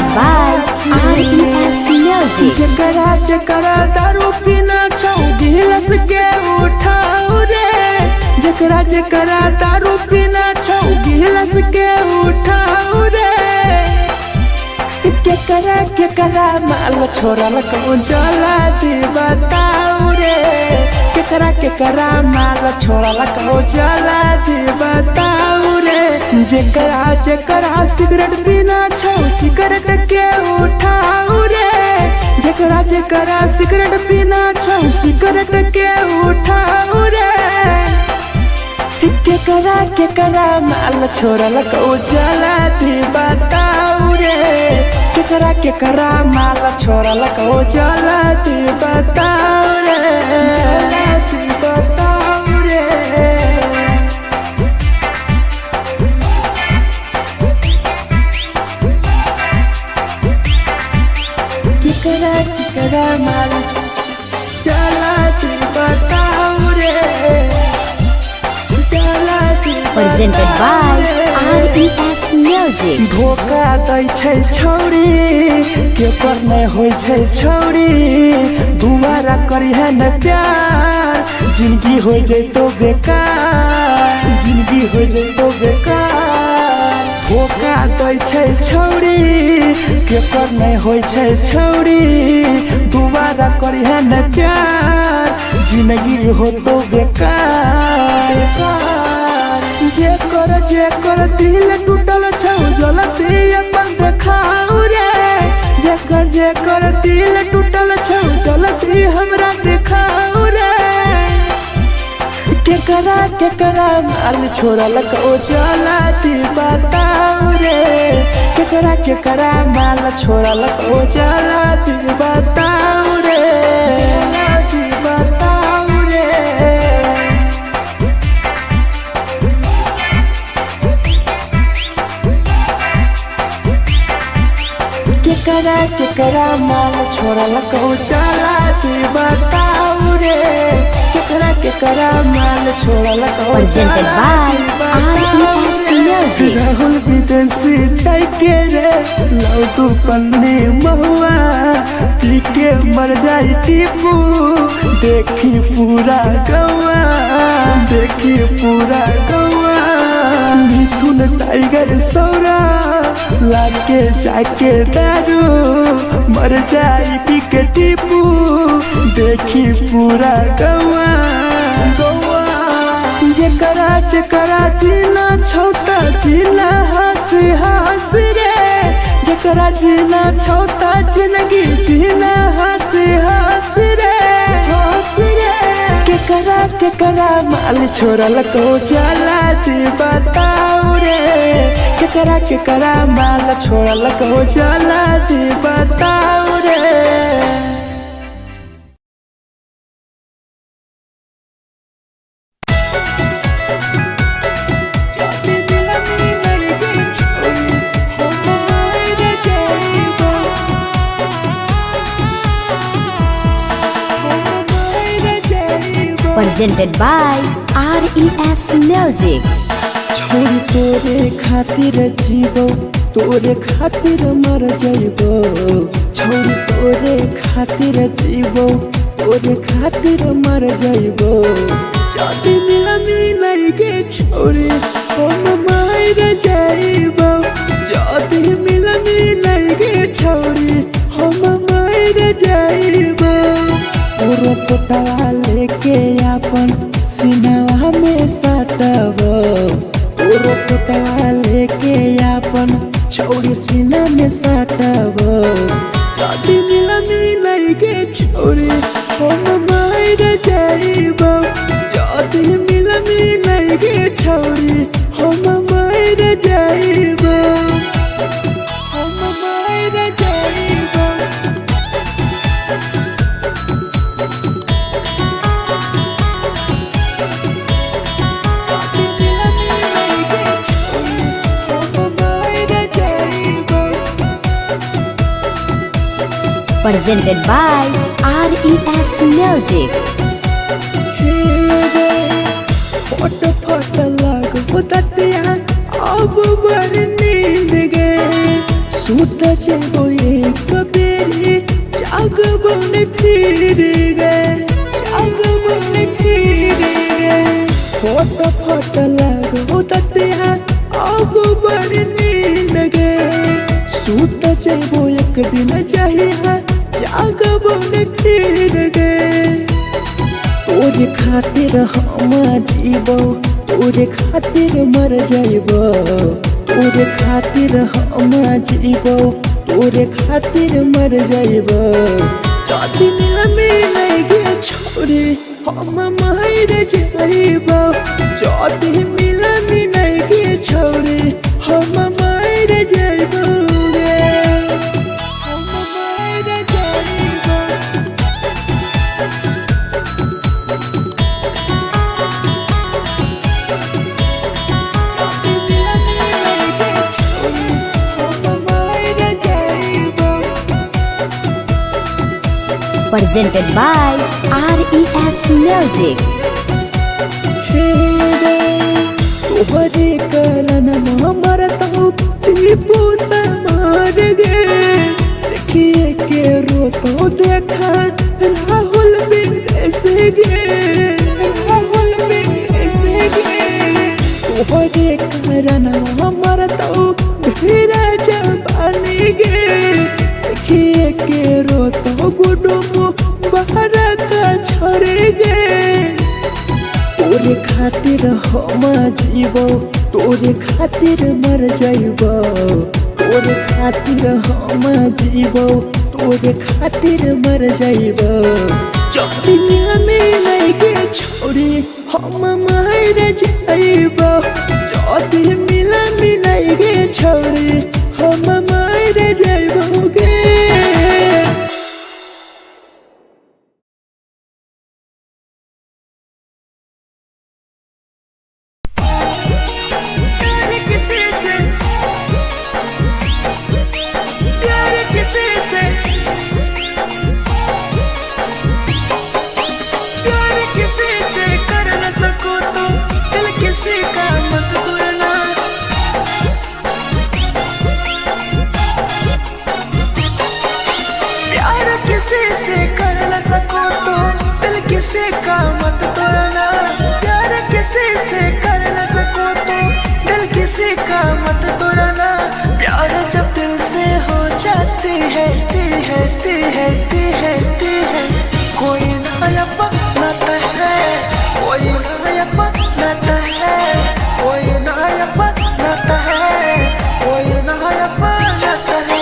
Presented by RES Music. जकरा जकरा दारू पीना छौ गिलास के उठाओ रे, जकरा जकरा दारू पीना छौ गिलास के उठाओ रे। केकरा माल छोड़ल को जला दी बताओ रे, केकरा माल छोड़ल को जला दी बताओ रे। जकरा सिगरेट पीना छौ सिगरेट के उठाओ रे, जकरा सिगरेट पीना छौ सिगरेट के उठाओ रे। केकरा माल छोड़ल को जला दी बताओ रे, केकरा माल छोड़ल को जला दी बताओ रे, जला दी बताओ रे। केकरा माल जला दी बताओ रे, जला दी Presented by RES Music. धोखा दै छै छौरी केकर नहीं होइ छै छौरी, दुबारा करिहे न प्यार जिंदगी हो जैतो बेकार, जिंदगी हो जैतो बेकार। धोखा दै छै छौरी केकर नहीं होइ छै छौरी, दुबारा करिहे न प्यार जिंदगी हो तो बेकार। जेकर दिल टूटल छौ जलती अपन देखाओ रे, जेकर दिल टूटल छौ जलती हमरा देखाओ रे। केकरा माल छोड़ल को जला दी बताओ रे, केकरा माल छोड़ल को जला दी बताओ रे, जला दी बताओ रे। केकरा माल छोड़ल को जला दी बताओ रे, केकरा माल छोड़ल को Presented by RES Music. Rahul विदेशी छै के रे लौटू पन्नी महुआ पी के मर जाई टीपू, देखी पूरा गौआ, देखी पूरा गौआ। मिथुन टाइगर सौरा लाके जाके दारू मर जाई पी के टीपू, देखी पूरा गौआ गौआ। जकरा जीना छौता जीना हंस हंस रे, जकरा जीना छौता जिंदगी जीना हंस हंस रे, हंस रे। केकरा माल छोड़ल को जला दी बताओ रे, केकरा माल छोड़ल को जला दी बताओ रे। Presented by RES Music. छोरी तोरे खातिर जीवो तोरे खातिर मर जाइबो, छोरी तोरे खातिर जीवो तोरे खातिर मर जाइबो। जाति मिलई के छोरी हम मर जाइबो, जाति मिलई के छोरी हम मर जाइबो। पूरा पोटवा लेके अपन सिनवा में सटबो, पूरा पोटवा लेके अपन छौरी सीना में सटबो। जाति मिलई के छौरी हम मर जाइबो, जाति मिलई के छौरी हम मर जाइबो, हम मर जाइबो। Presented by RES Music. फट लग अब बर नींद गे सूत जेबो फट फट लागो ततिया अब बड़ी नींद गे सूत जेबो एक दिन चाहिए जागबो न फिर गे तोरे खातिर हम जीबो तोरे खातिर मर जाइबो तोरे खातिर हम जीबो तोरे खातिर मर जाइबो जदी मिले गे छोरी हम मर जाइबो जदी मिले गे छोरी हम मर जाइबो गे हम मर जाइबो Presented by RES Music. तोहरे कारण मरता हूँ टीपू समार गे देखिए के रोतो देखा राहुल विदेश गे राहुल विदेश गे तोहरे कारण मरता हूँ भीरा जवानी गे देखिए के रोतो गुडुमो बाहर का छोड़े गे तोरे खातिर हम जीबो तोरे खातिर मर जाइबो तोरे खातिर हम जीबो तोरे खातिर मर जाइबो जदी मिले गे छोरी हम मर जाइबो जदी मिले गे छोरी हम मर जाइबो गे किसी का मत तोड़ना प्यार किसी से कर न सको तो दिल किसी का मत तोड़ना प्यार जब दिल से हो जाती है कोई नया बनाता है कोई नया बनाता है कोई नया बनाता है कोई नया बनाता है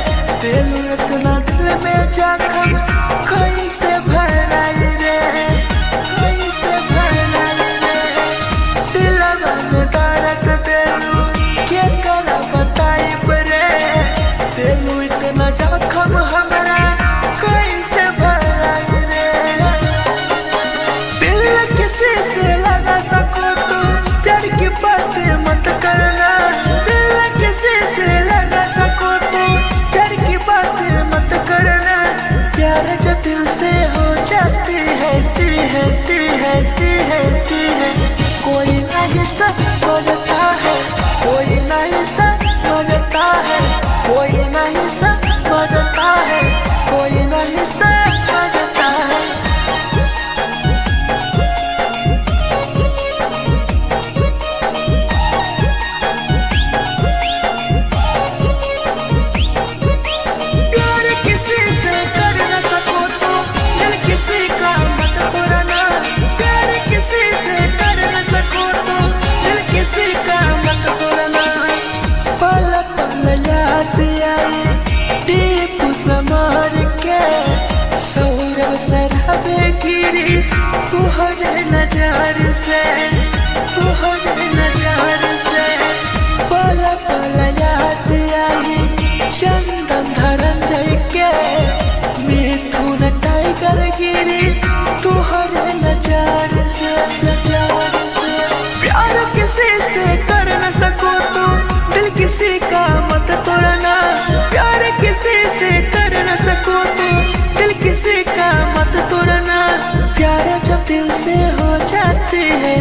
इतना दिल में जख्म कैसे भराई रे कैसे भराई रे दिलवा में दर्द देलू क्या कर बताई रे देलू इतना जख्म हमरा कैसे भराई रे दिल किसी से लगा सको तो प्यार की बातें मत करना दिल किसी से लगा सको तो प्यार की बातें मत करना प्यार जब दिल से हो जाती है कोई नहीं समझता है कोई नहीं समझता है कोई नहीं समझता है कोई नहीं समझता है समार के सौरव सरहबे गिरी तुहरे नजार से पल पल याद आई चंदन धरंजय के मिथुन टाइगर गिरी तुहरे नजार से प्यार के किसी से कर न सको तो दिल किसी का मत तोड़ना। प्यार किसी से कर न सको तो दिल किसी का मत तोड़ना। प्यार जब दिल से हो जाती है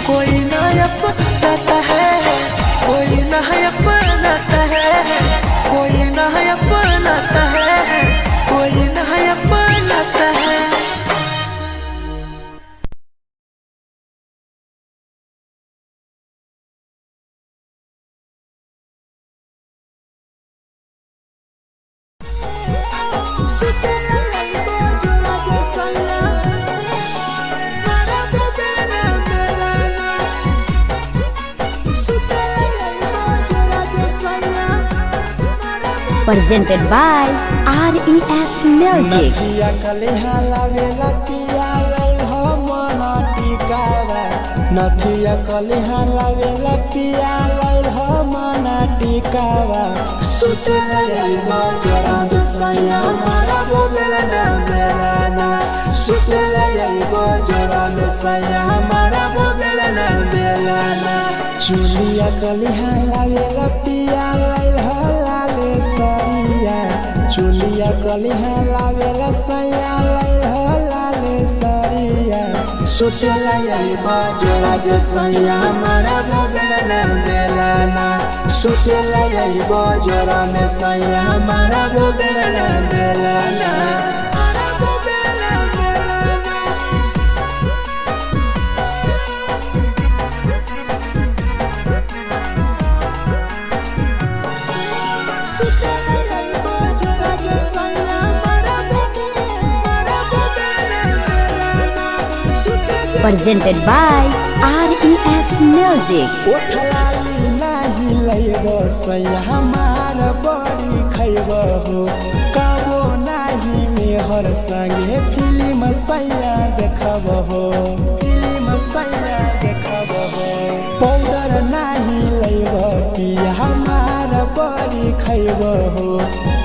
कोई ना अपनाता है, कोई ना अपनाता है, कोई ना अपनाता है, कोई ना अपनाता है। Presented by RES Music. नथिया कलिहा लावेला पिया लई हो मन टिकावा। नथिया कलिहा लावेला पिया लई हो मन टिकावा। सुते लई बजरा सैया मारा बोलेला ना बेलाना। सुते लई बजरा सैया मारा बोलेला ना बेलाना। चुलिया कलिहा लावेला पिया लई हो लाले सरिया। चुलिया कलिहा लावेला सैया लई हो लाले सरिया। सुतेला यही बजरा जे सैया मारा बोलेला ना बेलाना। सुतेला यही बजरा में सैया मारा बोलेला ना बेलाना। Presented by RES Music. ओठलाली नाही लैब सैया हमार बड़ी खैब हो। कबो नाही मेहर संगे फिल्म सैया देखब हो। फिल्म सैया देखब हो। पाउडर नाही लैब पिया हमार बड़ी खैब हो।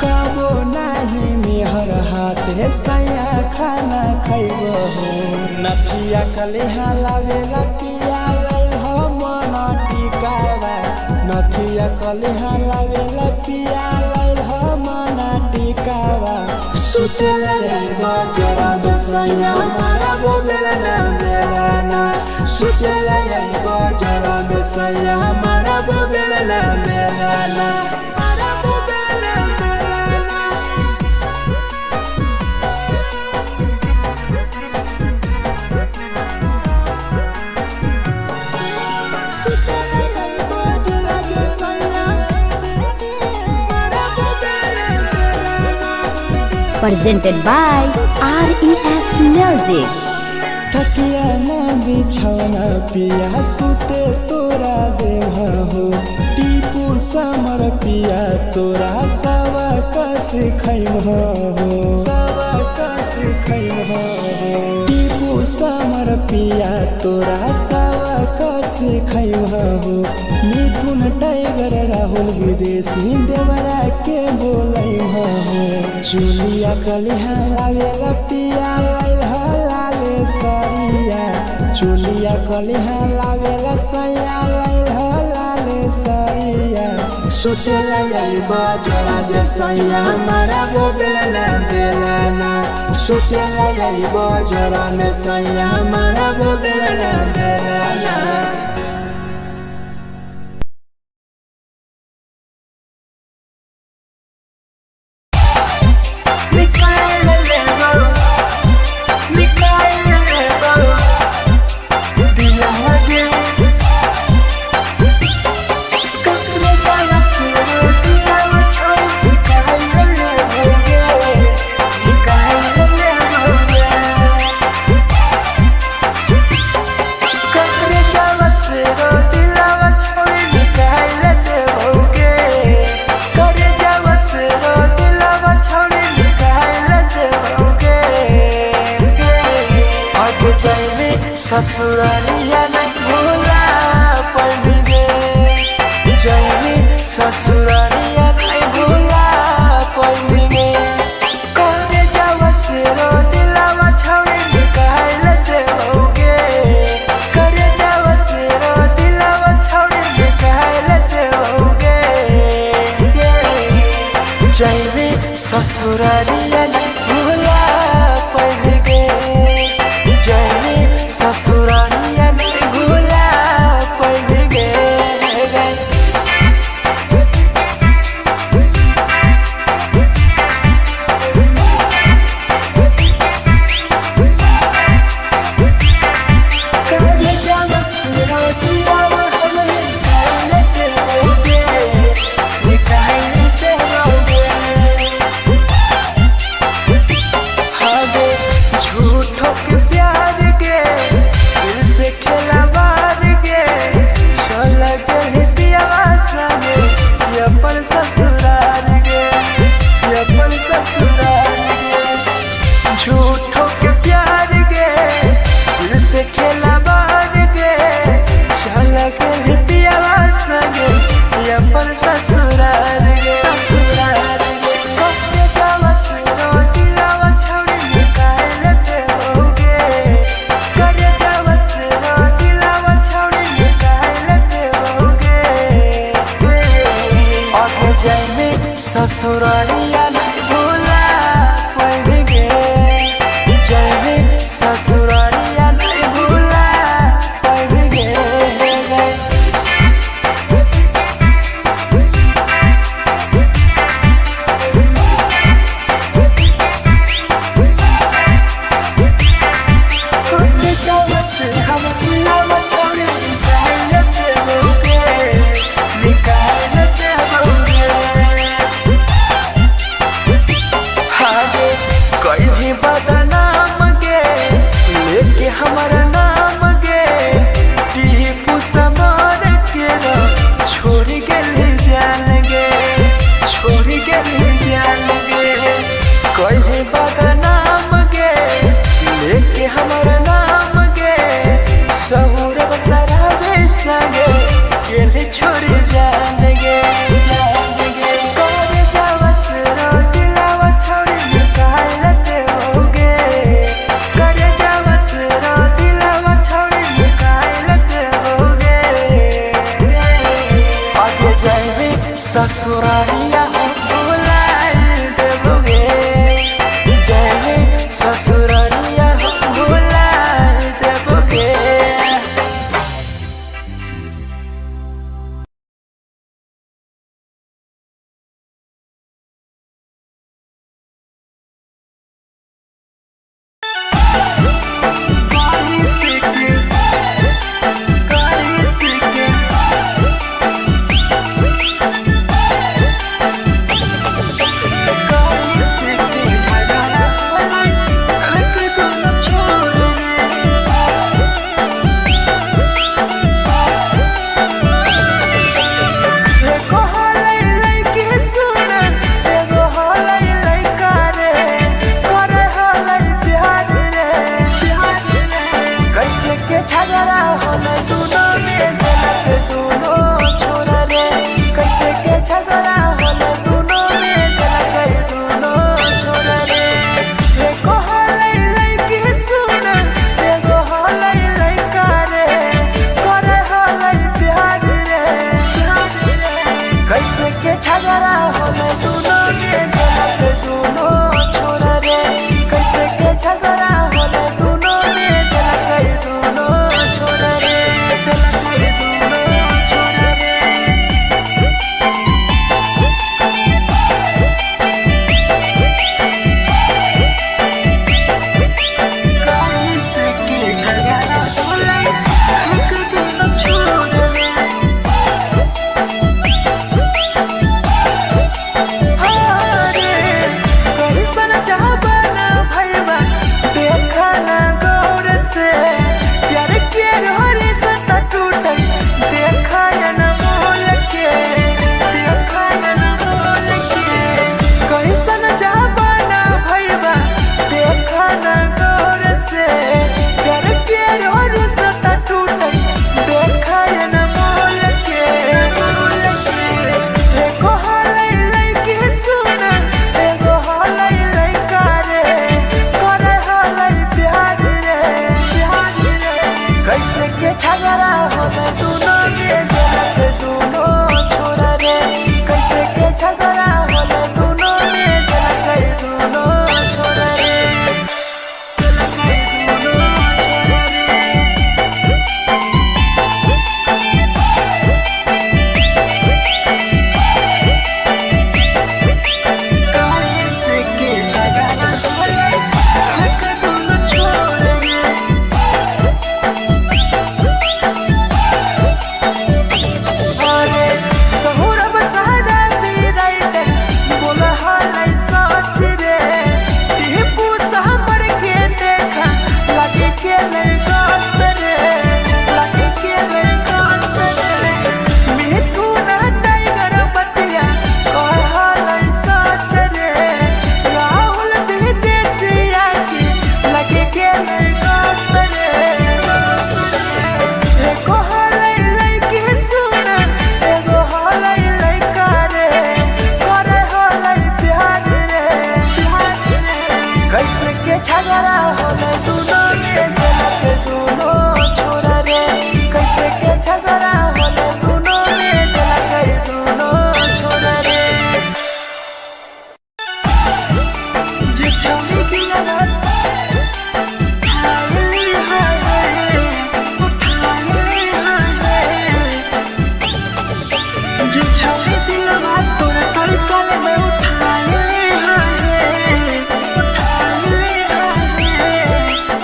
कबो नाही मेहर हाथे सैया खाना खैब हो। नथिया कलिहा लावेला पिया लई हो मन टिकावा। नथिया कलिहा लावेला पिया लई हो मन टिकावा। सुतेला यही बजरा सैया मारा बोलेला ना बेलाना। सुतेला यही बजरा सैया मारा बोलेला ना बेलाना। Presented by RES Music. तकिया ना बिछौना पिया सुते तोरा देह हो। टीपू समर पिया तोरा सवा कस खैम हो। सवा कस खैम हो। टीपू समर पिया तोरा सवा कस खैम हो। मिथुन टाइगर राहुल विदेशी देवरा के बोलै हो। चुलिया कलिहा लावेला पिया लई हो लाले सरिया। चुलिया कलिहा लावेला सैया लई हो लाले सरिया। सुतेला यही बजरा जे सैया मारा बोलेला ना बेलाना। सुतेला यही बजरा में सैया मारा बोलेला ना बेलाना। ससुरालिया नहीं भूला पड़े जाएंगे। ससुरालिया नहीं भूला पड़े करे जावा से रो दिलावा छावे निकाल देओगे। ससुरालिया नहीं भूला पाएंगे, जाएंगे ससुरालिया नहीं भूला पाएंगे। हमारा नाम गे टीपू समार के छोड़ गए जान गे, छोड़ गए जान गे। कहीं बड़ा नाम गे लेके हमारा नाम गे, सहूर बसरा बेसगे के छोड़ जान गे, जान गे। कर जावस रो दिलावा छोड़ निकाल दे होगे, कर जावस रो दिलावा छोड़ निकाल दे होगे। आगे जाए ससुरालिया भुला देबोगे, जाए ससुरालिया भुला देबोगे।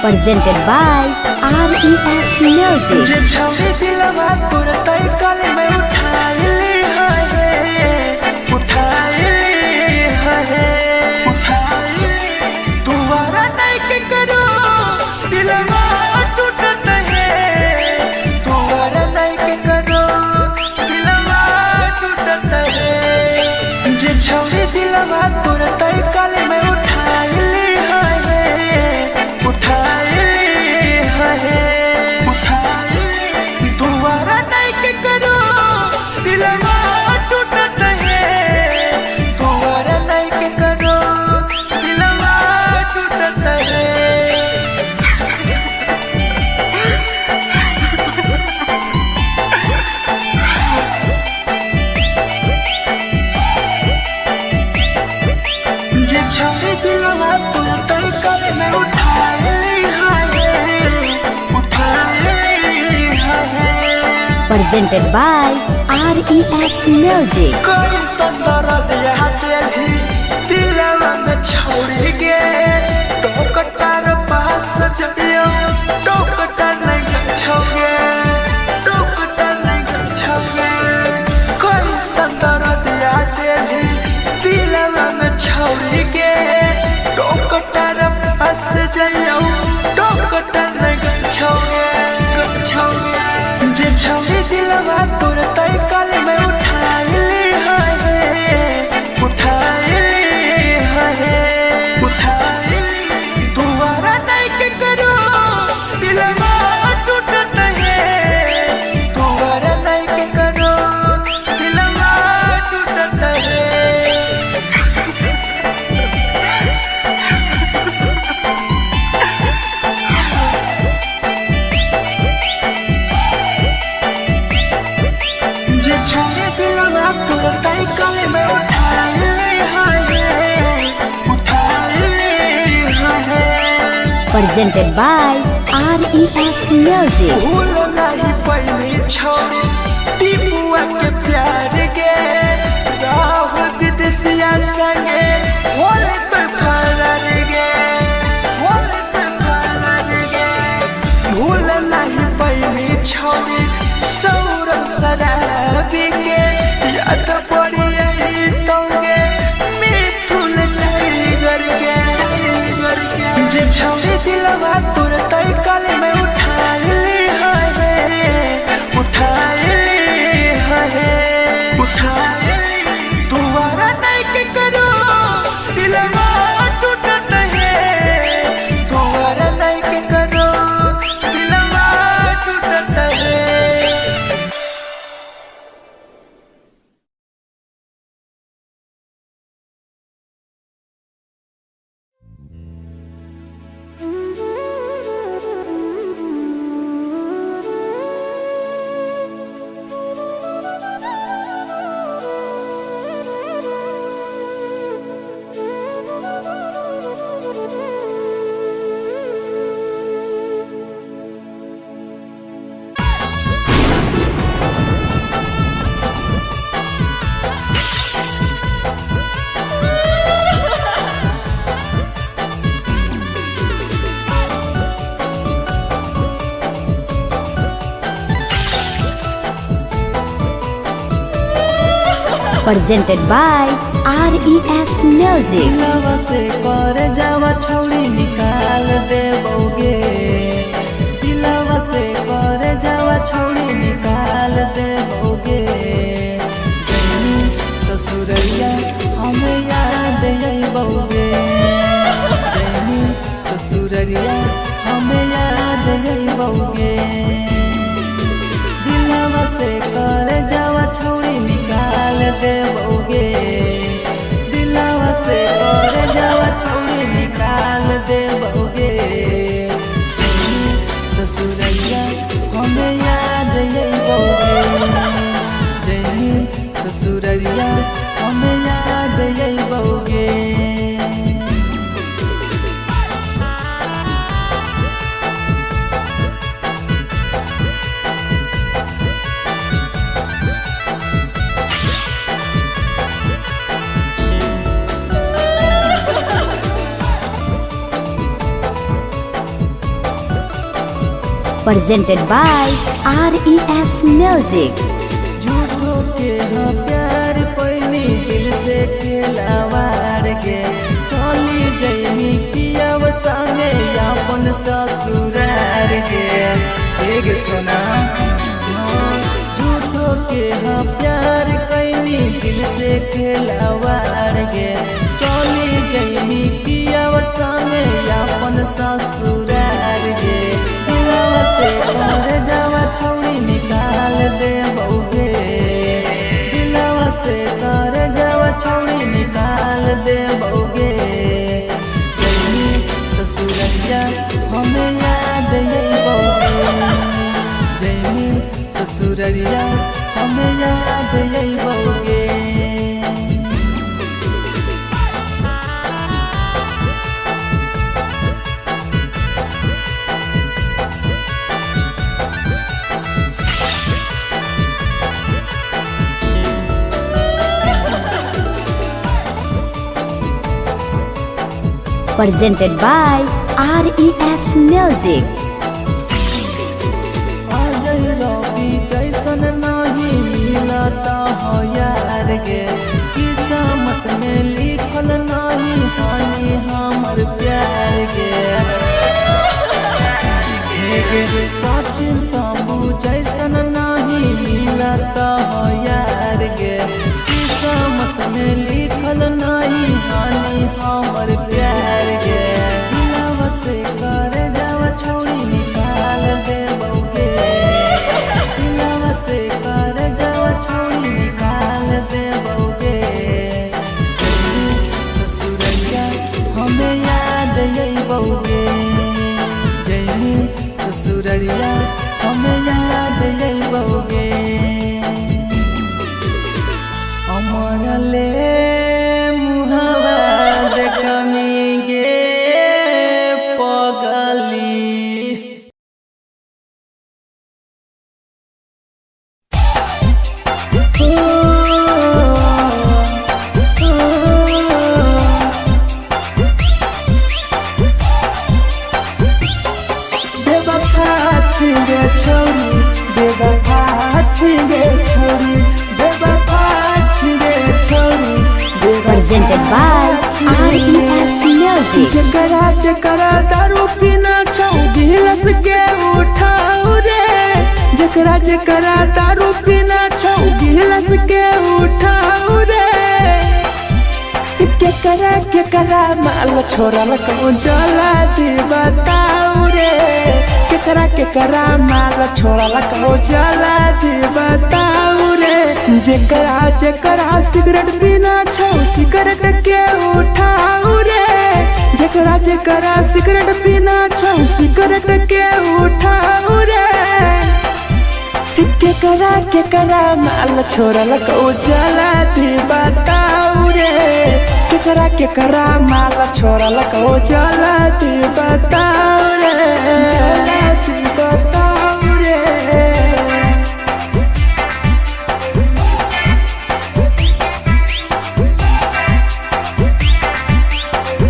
presented by RES Music. जे छवि दिलवा तुरते कल में उठाइली है दोबारा नहीं के करो दिलवा टूटत है दोबारा नहीं के करो दिलवा टूटत है जे छवि दिलवा तुरते कल में उठाइली है दोबारा नहीं के करो दिलवा टूटत है दोबारा नहीं के करो दिलवा टूटत है जे छवि दिलवा तुरते कल में उठाइली है Presented by RES Music. कोई संदर दिया तेरी दिलवा में छोड़ के टोकटार पास जइयो टोकटार नहीं छोगे टोकटार नहीं छोगे कोई संदर दिया तेरी दिलवा में छोड़ के टोकटार पास जइयो टोकटार नहीं छोगे जे छवि दिलवा तुरते कल में उठाइली है दोबारा नहीं के करो दिलवा टूटत है दोबारा नहीं के करो दिलवा टूटत है जे छवि दिलवा तुरते कल में उठाइली है Presented by RES Music. भूल नहीं पहली छोड़ी टीपुआ के प्यार के राहुल विदेशिया संगे होले पे फरार गे भूल नहीं पहली छोड़ी सौरभ शराबी के याद पड़ी यही तोगे मिथुन टाइगर के जे छवि दिलवा तुरते कल में उठाइली है दोबारा नहीं के करो दिलवा टूटत है दोबारा नहीं के करो दिलवा टूटत है Presented by RES Music. दिलवा से कर जावा छौड़ी निकाल देबोगे दिलवा से कर जावा छौड़ी निकाल देबोगे जैनी ससुरैया हमें याद अइबोगे जैनी ससुरैया हमें याद अइबोगे दिलवा से कर जावा छौड़ी निकाल देबोगे दिलवा से कर जावा छौड़ी निकाल देबोगे presented by RES Music. झूठो के हाँ प्यार पैनी दिल से खिलावार के चली जैनी किया संगे अपन ससुरार के एक सुना झूठो के हाँ प्यार कैनी दिल से खिलावार के चली जैनी किया संगे अपन ससुरार के दिलावते घर जावा छोड़ी निकाल दे बउगे दिलावा से घर जावा छोड़ी निकाल दे बउगे जैनी ससुरैया हमें याद यही बउगे जैनी ससुरैया हमें याद यही बउगे Presented by RES Music. Ajay रवि जैसन नहीं मिलता हो यार गे किस्मत में लिखल नहीं हानि हमर प्यार गे सचिन शंभू जैसन नहीं मिलता हो यार गे किस्मत में लिखल नहीं हानि हमर प्यार गे दिलावा से कर जावा छोड़ी निकाल दे बउगे दिलावा से कर जावा छोड़ी निकाल दे बउगे ससुरैया हमें याद यही बउगे जैनी ससुरैया हमें याद यही बउगे अमर ले मुहावा देखमी गे पगली बेवफा छिगे छोरी बेवफा छिगे छोरी बेवफा छिगे छोरी Presented by RES Music. जकरा जकरा दारू पीना छौ गिलास के उठाऊ रे जकरा जकरा दारू पीना छौ गिलास के उठाऊ रे केकरा माल छोड़ल कहूँ जला दी बताऊ रे केकरा माल छोड़ल कहूँ जला दी बताऊ रे जकरा जकरा सिगरेट पीना छौ सिगरेट के उठाऊ रे जकरा जकरा सिगरेट पीना छौ सिगरेट के उठाऊ रे केकरा माल छोड़ल कहूँ जला दी बताऊ रे केकरा माल छोड़ल कहूँ जला दी बताऊ रे जला दी बताऊ रे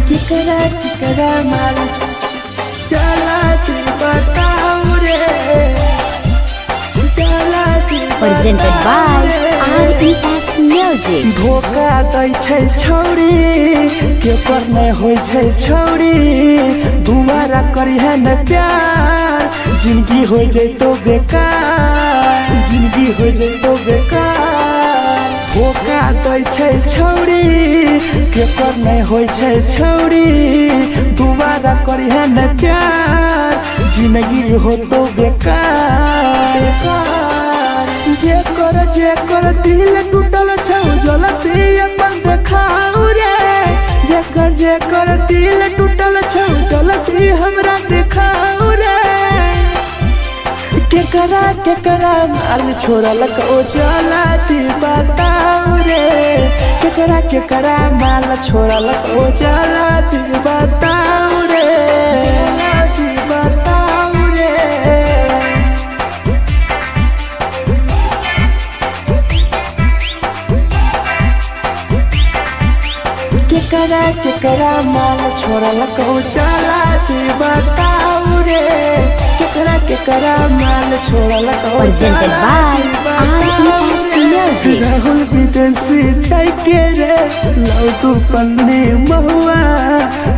केकरा माल चला दी बताऊ रे चला दी Presented by RES Music. धोखा दै छै छौरी केकर नहीं होइ छै छौरी दुबारा करी है न प्यार जिंदगी हो जैतो बेकार जिंदगी हो जैतो बेकार धोखा दै छै छौरी केकर नहीं होइ छै छौरी दुबारा करी है न प्यार जिंदगी हो तो बेकार जेकर दिल टूटल छौ जलती अपन देखाऊ रे जेकर दिल टूटल छौ जलती हमरा देखाऊ रे केकरा माल छोड़ल कहूँ जला दी बताऊ रे केकरा माल छोड़ल कहूँ जला दी बताऊ रे जला दी बताऊ रे केकरा माल छोड़ल कहूँ चला जी बताऊ रे केकरा केकरा माल छोड़ल Presented by RES Music. Rahul विदेशी जाय के रे लाउ तू पन्नी महुआ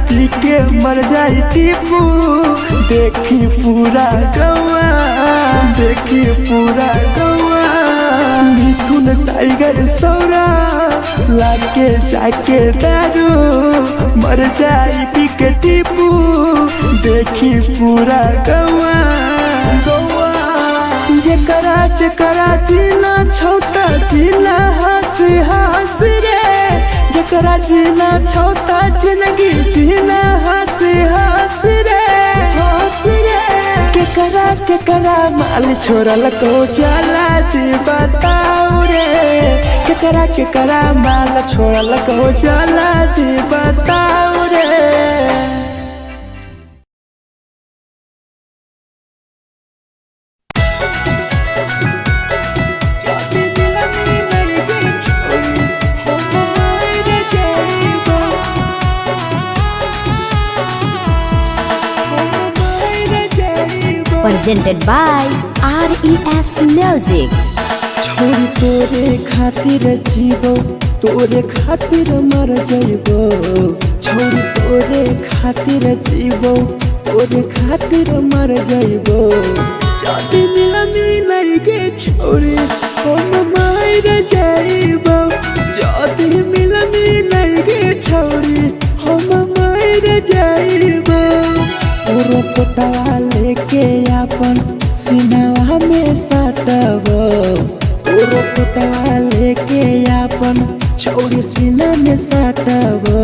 पी के मर जाई टीपू देखी पूरा गौआ देखी पूरा गौआ मिथुन टाइगर सौरा लाके जाके दारू मर जाई पी के टीपू देखी पूरा गौआ गौआ जकरा जकरा जीना छोटा जीना हंस हंस रे जकरा जीना छोटा जिंदगी जीना हंस हंस रे हंस रे केकरा केकरा माल छोड़ल को जाला जी बताओ रे केकरा केकरा माल छोड़ल को जाला जी बताओ रे। Presented by RES Music. छोरी तोरे खातिर जीवो तोरे खातिर मर जाइबो छोरी तोरे खातिर जीवो तोरे खातिर मर जाइबो जदी मिलन गे छोरी हम मर जाइबो जदी मिलन गे छोरी हम मर जाइबो पूरा पटवा लेके अपन सीनावा में साटबो पूरा पटवा लेके अपन छोरी सीना में साटबो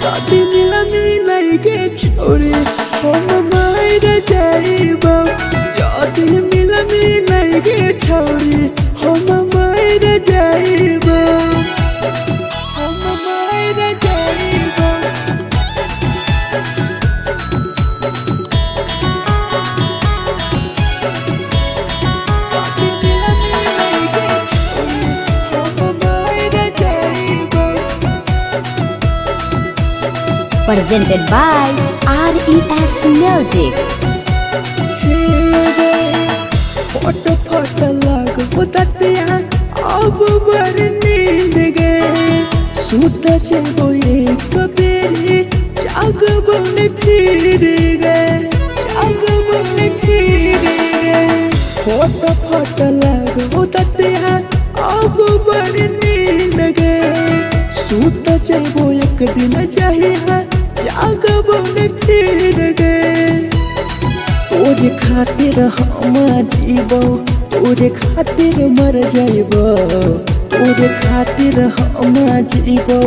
जदी मिलन गे छोरी हम मर जाइबो जदी मिलन गे छोरी हम मर जाइबो हम मर जाइबो। Presented by RES Music. फट फट लगो ततिया अब बर नींद गए सुत जेबो एक बेरी जागबो ने फिर गए जागबो ने फिर गए फट फट लगो ततिया अब बर नींद गए सुत जेबो एक दिन चाहिए जागबो ने फिर गए तोरे खातिर हम जीवो तोरे खातिर मर जाइबो तोरे खातिर हम जीवो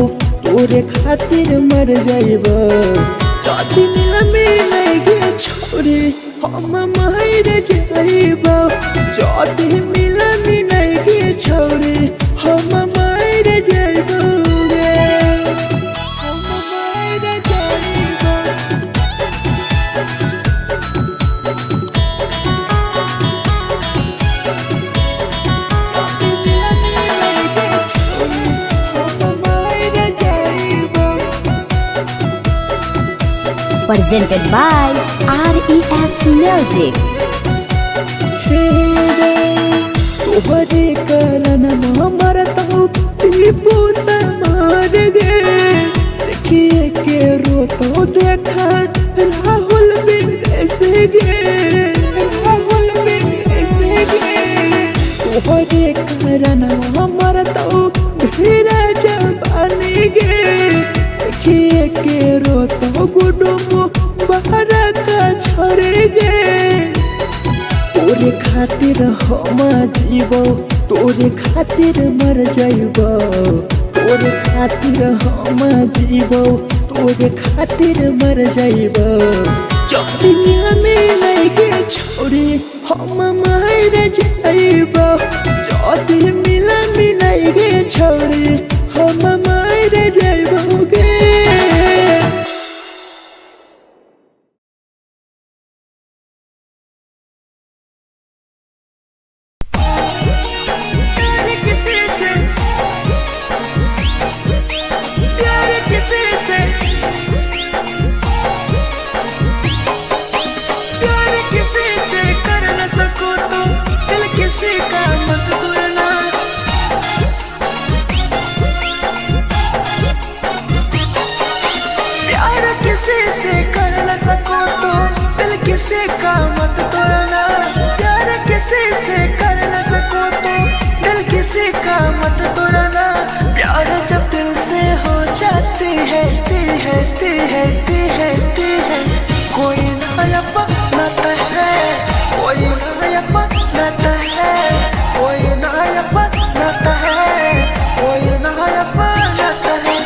तोरे खातिर मर जाइबो जदी मिलन गे छोरी हम मर जाइबो जदी मिलन गे छोरी हम मर जाइबो गे हम मर जाइबो। Presented by RES Music. तोहरे कारण मरत हूँ टीपू समार गे देखिए के रोतो देखा राहुल विदेश गे राहुल विदेश गे तोहरे कारण मरत हूँ धीरे जवानी गे देखिए के रोतो गुडुम बाहर का छोड़ गे तोरे खातिर हम जीवो तोरे खातिर मर जाइबो तोरे खातिर हम जीवो तोरे खातिर मर जाइबो जदी मिलन गे छोरी हम मर जाइबो जदी मिलन गे छोरी हम मर जाइबो गे। Gotta get busy. से कर न सको तो दिल किसी का मत तोड़ना। प्यार जब दिल से हो जाती है कोई नया बनाता है, कोई नया बनाता है, कोई नया बनाता है, कोई नया बनाता है।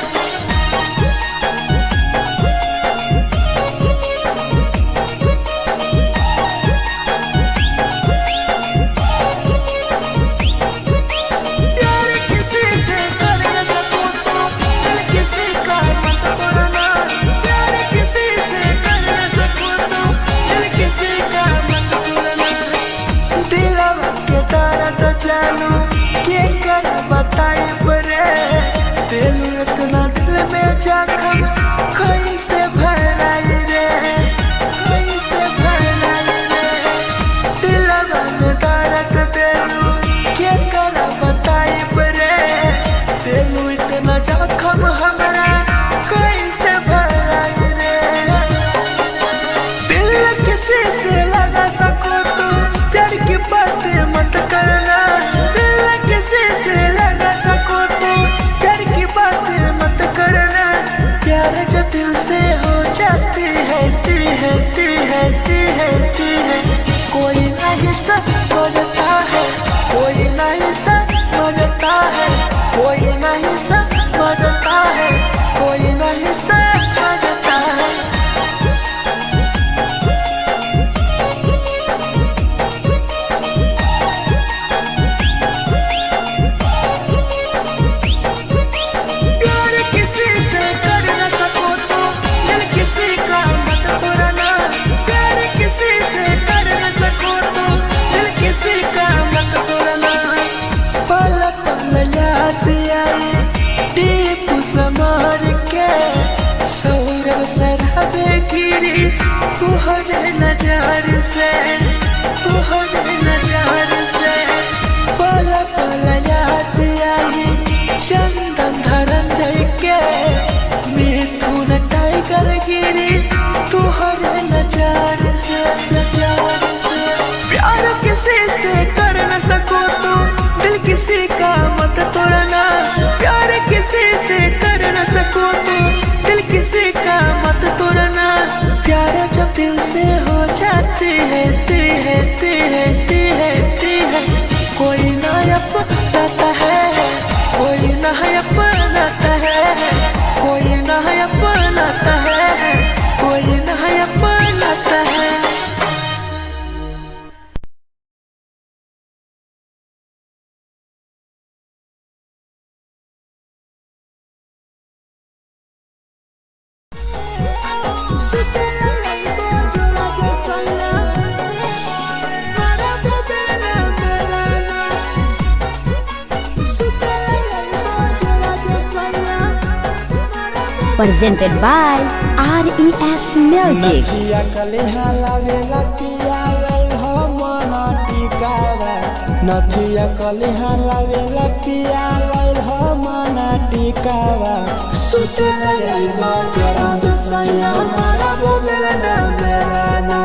प्यार किसी से कर न सको तो दिल किसी का मत तोड़ना। प्यार किसी से कर न सको तो दिल किसी का मत तोड़ना। दिलवा के दर्द जानू के कर बताई परे, दिल इतना दिल में जख्म कैसे भराई रे, कैसे भराई रे। दिलवा में दर्द देलू के कर बताई परे, दिल इतना जख्म हमरा कैसे भराई रे। दिल किसी से लगा सको तो प्यार की बातें मत करना। दिल किसी से लगा सको तो प्यार की बातें मत करना। प्यार जो दिल से हो जाती है कोई नहीं समझता है, कोई नहीं समझता है, कोई नहीं समझता है, कोई नहीं समझता है। प्यार किसी से कर न सको तो दिल किसी का मत तोड़ना। प्यार किसी से कर न सको तो दिल किसी का मत तोड़ना। पल पल याद आई टीपू समार के, सौरभ शराबे गिरी तुहरे नजर से, तुहरे नजर से। पल पल याद आई चंदन धरंजय के, मिथुन टाइगर गिरी तुहरे नजर से, नजर से। प्यार किसी से कर न सको तो दिल किसी का मत तोड़ना। प्यार किसी से कर न सको तो दिल किसी का मत तोड़ना। प्यार जब दिल से हो जाती है कोई नया बनाता है, कोई नया बनाता है, कोई नया बनाता है, कोई नया बनाता है। Presented by RES Music. नथिया कलिहा लावेला पिया लई हो मना टिकावा। नथिया कलिहा लावेला पिया लई हो मना टिकावा। सुते लईबा जरा दुसैया मारा बोलेला ना बेलाना।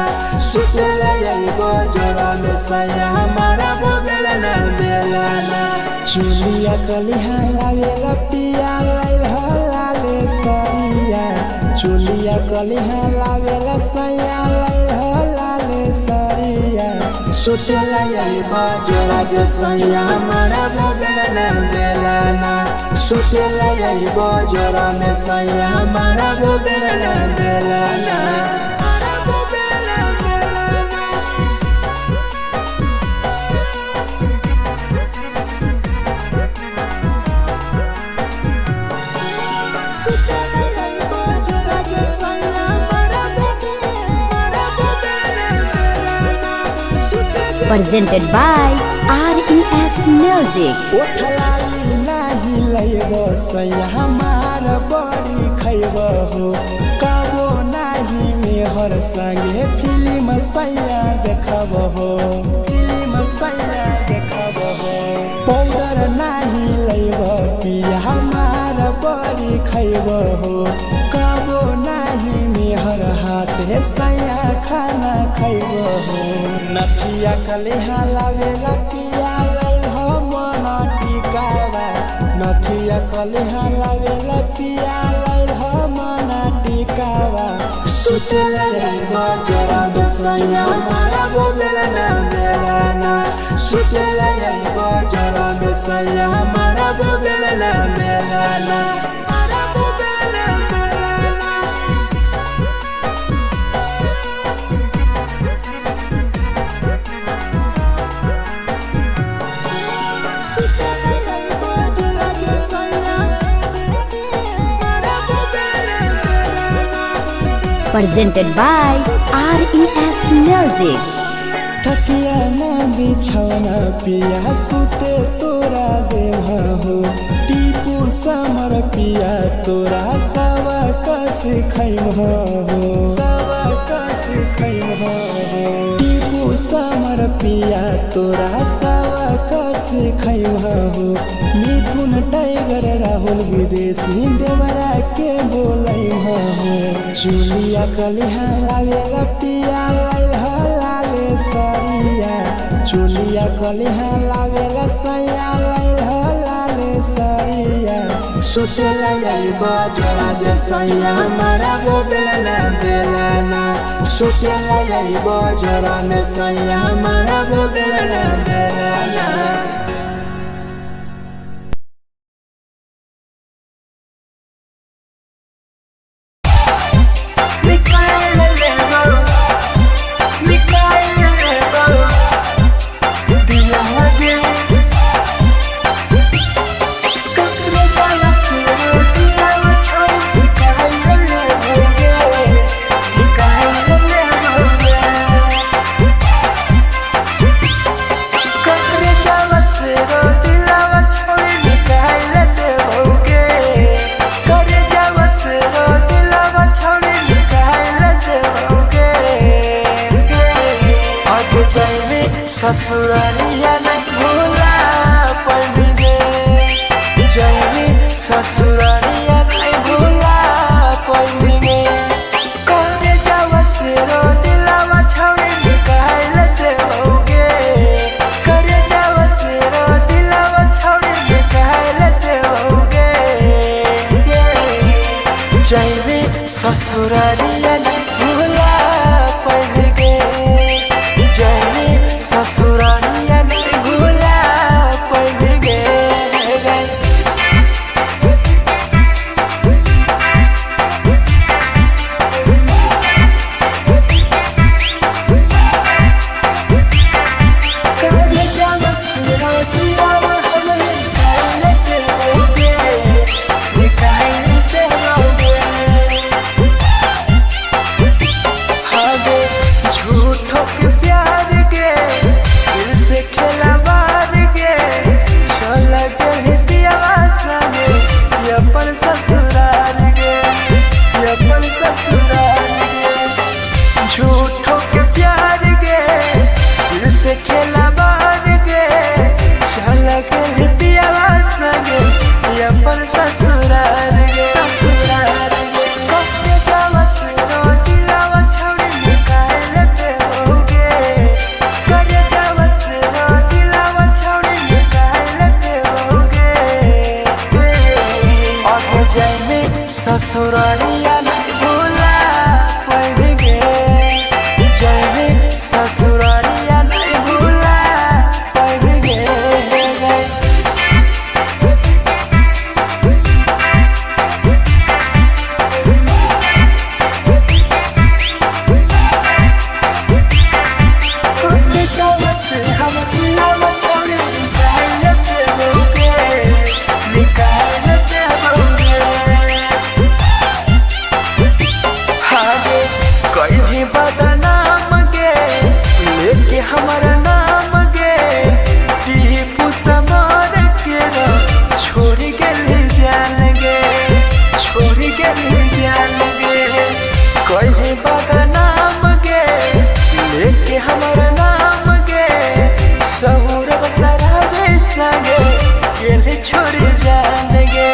सुते लईबा जरा दुसैया मारा बोलेला ना बेलाना। चुलिया कलिहा लावेला पिया लई हो लाले सरिया। चुलिया कलिहा लावेला सैया लई हो लाले सरिया। सुते लईबा जरा दुसैया मारा बोलेला ना बेलाना। सुते लईबा जरा में सैया मारा बोलेला ना बेलाना। Presented by RES Music. ओठलाली नाही लैबो सैया हमार बड़ी खैबो हो। कबो नाही मेहर संगे फिल्म सैया देखबो हो, फिल्म सैया देखबो हो। पाउडर नाही लैबो पिया हमार बड़ी खैबो हो। कबो नाही हर हाथे सैया खाना खैबो हो नथिया कलिहा लावेला पिया लैल हो मन टिकावा नथिया कलिहा लावेला पिया लैल हो मन टिकावा सुतेला जाइबो जरा बेसैया मारा बोलेला बेलाना सुतेला जाइबो जरा बेसैया मारा बोलेला बेलाना Presented by RES Music. तकिया ना बिछौना पिया सुते तोरा देवा हो टीपू समर पिया तोरा सवा कस खैम हो सवा कस खैम हो टीपू समर पिया तोरा सवा कस खैम हो मिथुन टाइगर राहुल विदेशी देवरा के बोलै हो चुलिया कलिहा लावेला पिया लाले सरिया चुलिया कलिहा लावेला सैया लाले सरिया सुतेला जाइबो जरा जे सैया मारा बोलेला बेलाना सुतेला जाइबो जरा में सैया मारा बोलेला बेलाना ससुरालिया नहीं भूला पड़ेंगे जाएंगे ससुरालिया नहीं भूला पड़ेंगे करे जावा से रो दिलावा छावे निकाल लेते होगे करे जावा से रो दिलावा छावे निकाल लेते होगे जाएंगे ससुरालिया नहीं भूला पड़ेंगे ससुरालिया नहीं भूला पड़ेंगे झूठों के प्यार के दिल से खेला मार के चला गए दियावा संगे अपन ससुराल के अपन ससुराल के झूठों के प्यार के दिल से खेला मार के चला गए दियावा संगे अपन ससुराल के ससुराल के जावा से रो दिलावा छोड़ निकाल लेते होगे करे जावा से रो दिलावा छोड़ निकाल लेते होगे और जाएंगे ससुरालिया नहीं भूला पड़ेंगे जाएंगे ससुरालिया नहीं भूला पड़ेंगे बदनाम गे लेके हमारा नाम गे टीपू समर के छोड़ के जान गे छोड़ के जान गे कहीं बदनाम गे लेके हमारा नाम गे सहूर बसरा संगे के छोड़ जान गे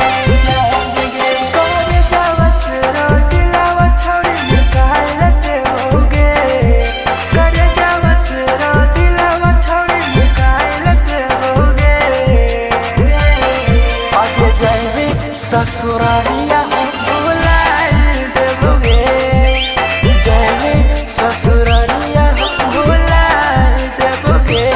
करे जावा से रो दिलावा छोड़ निकाल ससुरारिया भुला देबोगे जाने ससुरारिया भुला देबोगे।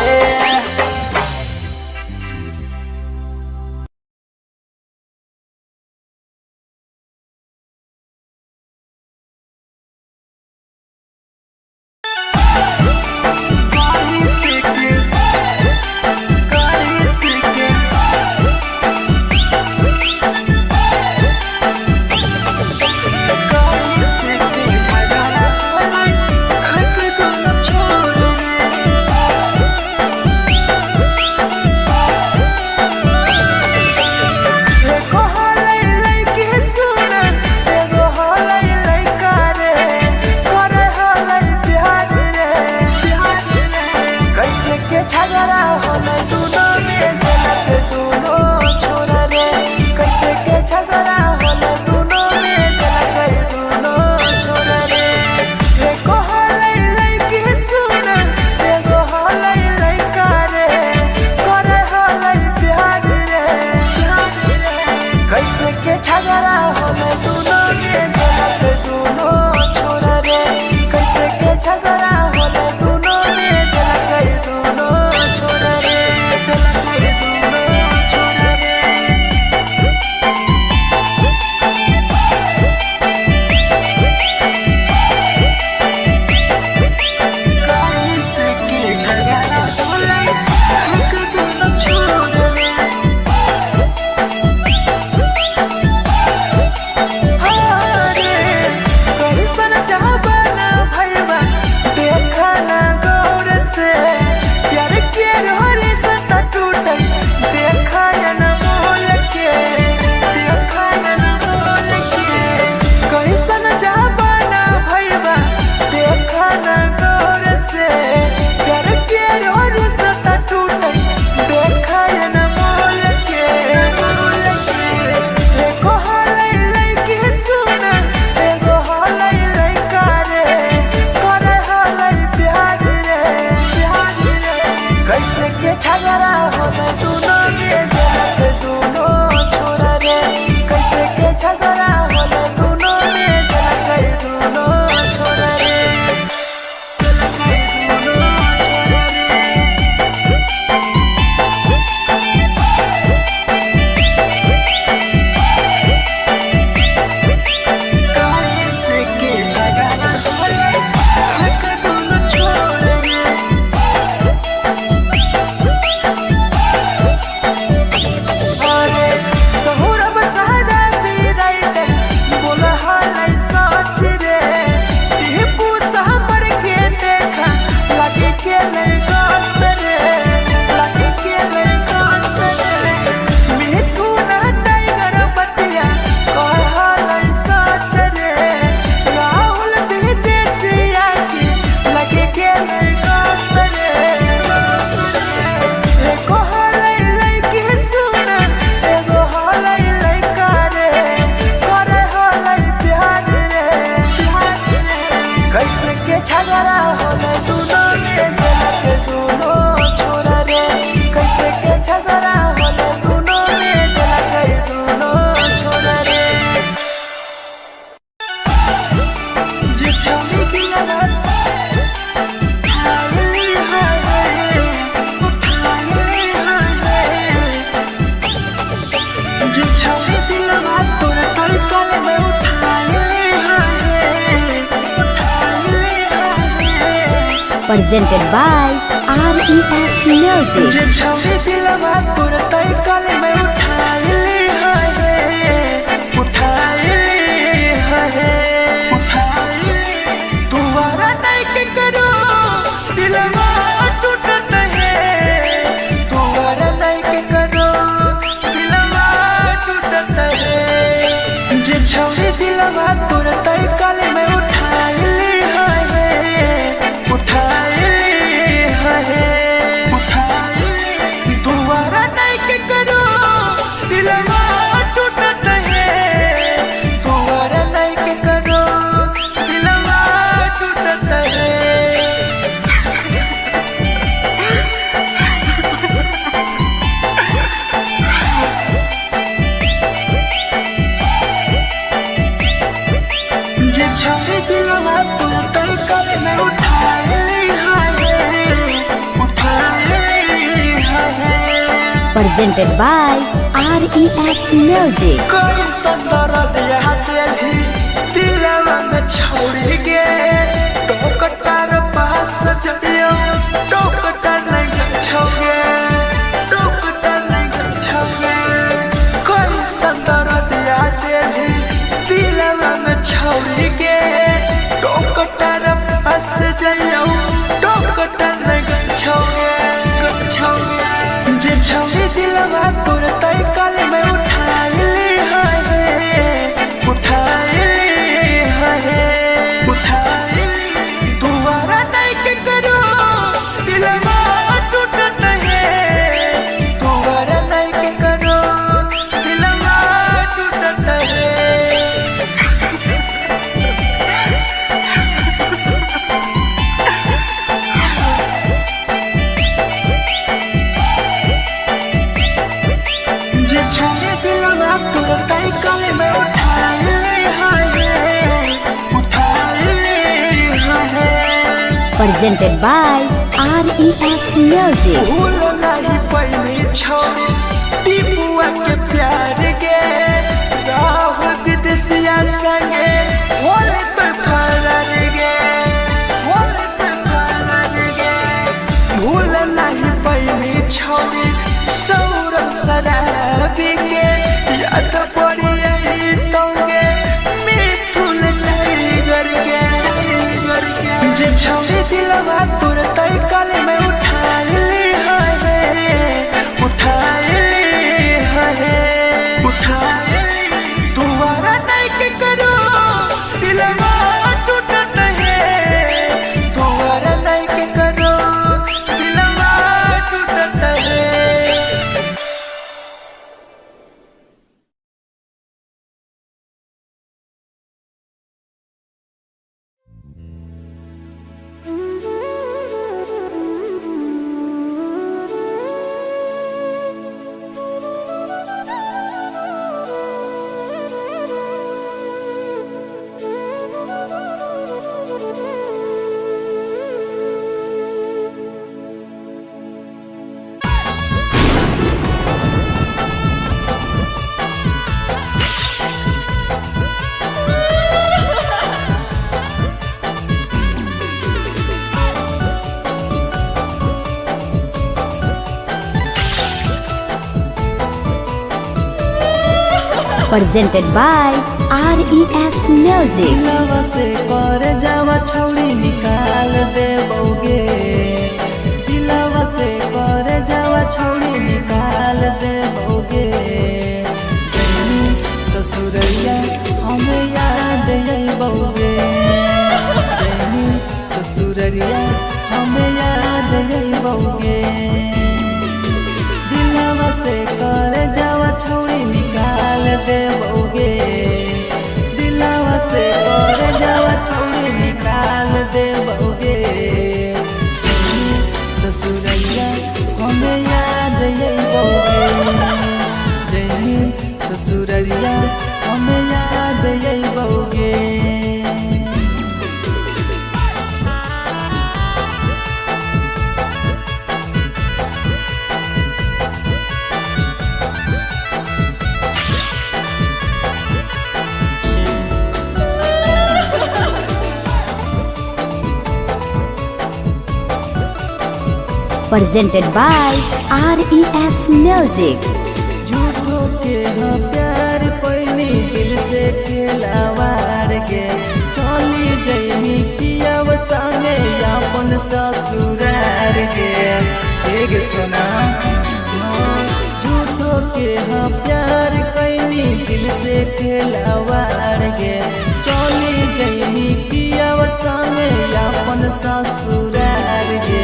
Presented by RES Music. छौरी दिलवा तोर तई कल में उठाइली है presented by RES Music. कोई संदर दिया तेरी दिलवा में छोड़ गे टोकटार पास चलियो टोकटार नहीं छोगे टोकटार नहीं छोगे कोई संदर दिया तेरी दिलवा में छोड़ गे टोकटार पास चलियो टोकटार नहीं छोगे छोगे जे छोड़ी दिलवा तोर तय कल में उठा ले उठा ले दोबारा नहीं के करो दिलवा टूटत है दोबारा नहीं के करो दिलवा टूटत है Presented by RES Music. भूल नहीं पहली छोड़ी टीपुआ के प्यार के राह विदेशिया संगे होले पे फरार गे होले पे फरार गे भूल नहीं पहली छोड़ी सौरभ शराबी के याद पड़ी यही तोगे मिथुन टाइगर के जे छोड़ी दिलवा तोर तय कल में उठा ले उठा दोबारा नहीं के करो दिलवा टूटत है दोबारा नहीं के करो दिलवा टूटत है Presented by RES Music. दिलवा से कर जावा छौड़ी निकाल दे बौगे दिलवा से कर जावा छौड़ी निकाल दे बौगे जैनी ससुरैया हमें याद आई बौगे जैनी ससुरैया हमें याद आई बौगे दिलवा से कर जावा छौड़ी निकाल दे बौगे दिलवा से कर जावा छौड़ी निकाल दे बौगे ससुरैया हमें याद आई बौगे जैनी ससुरैया हमें याद आई बौगे Presented by RES Music. झूठो के हो प्यार पैनी दिल से खिलावार के चली जैनी किया संगे अपन ससुरार के एक सुना झूठो के हो प्यार कैनी दिल से खिलावार के चली जैनी किया संगे अपन ससुरार के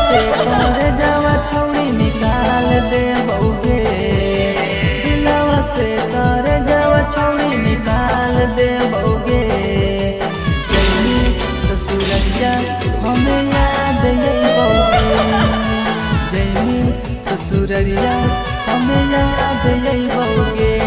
से कर जावा छौड़ी निकाल दे बौगे दिलवा से कर जावा छौड़ी निकाल दे बौगे जैनी ससुरैया हमें याद आई बौगे जैनी ससुरैया हमें याद आई बौगे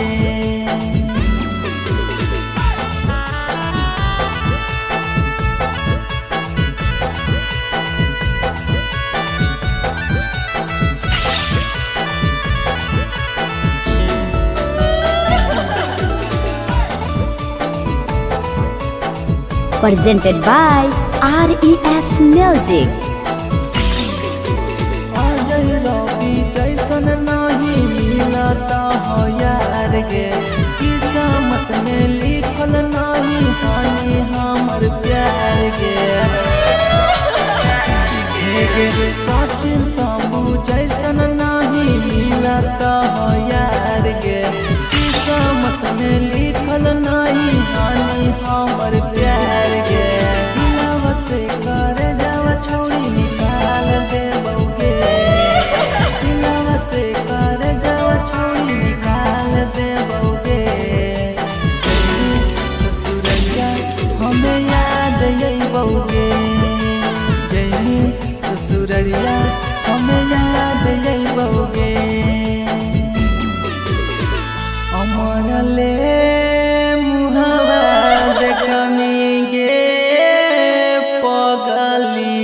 presented by RES Music. जैसन नहीं मिलता हो यार गे, किस्मत में लिखल नहीं हानि हमर प्यार गे। सचिन सामू जैसन नहीं मिलता हो यार गे, किस्मत में लिखल नहीं हानि हमर प्यार गे। दिलवा से कर जावा छोड़ी निकाल दे बउगे, दिलवा से कर जावा छोड़ी निकाल दे बउगे। ससुरैया हमें याद आई बउगे, जैनी ससुरैया हमें याद आई बउगे। अमर ले मुहावा देखनी गे पगली।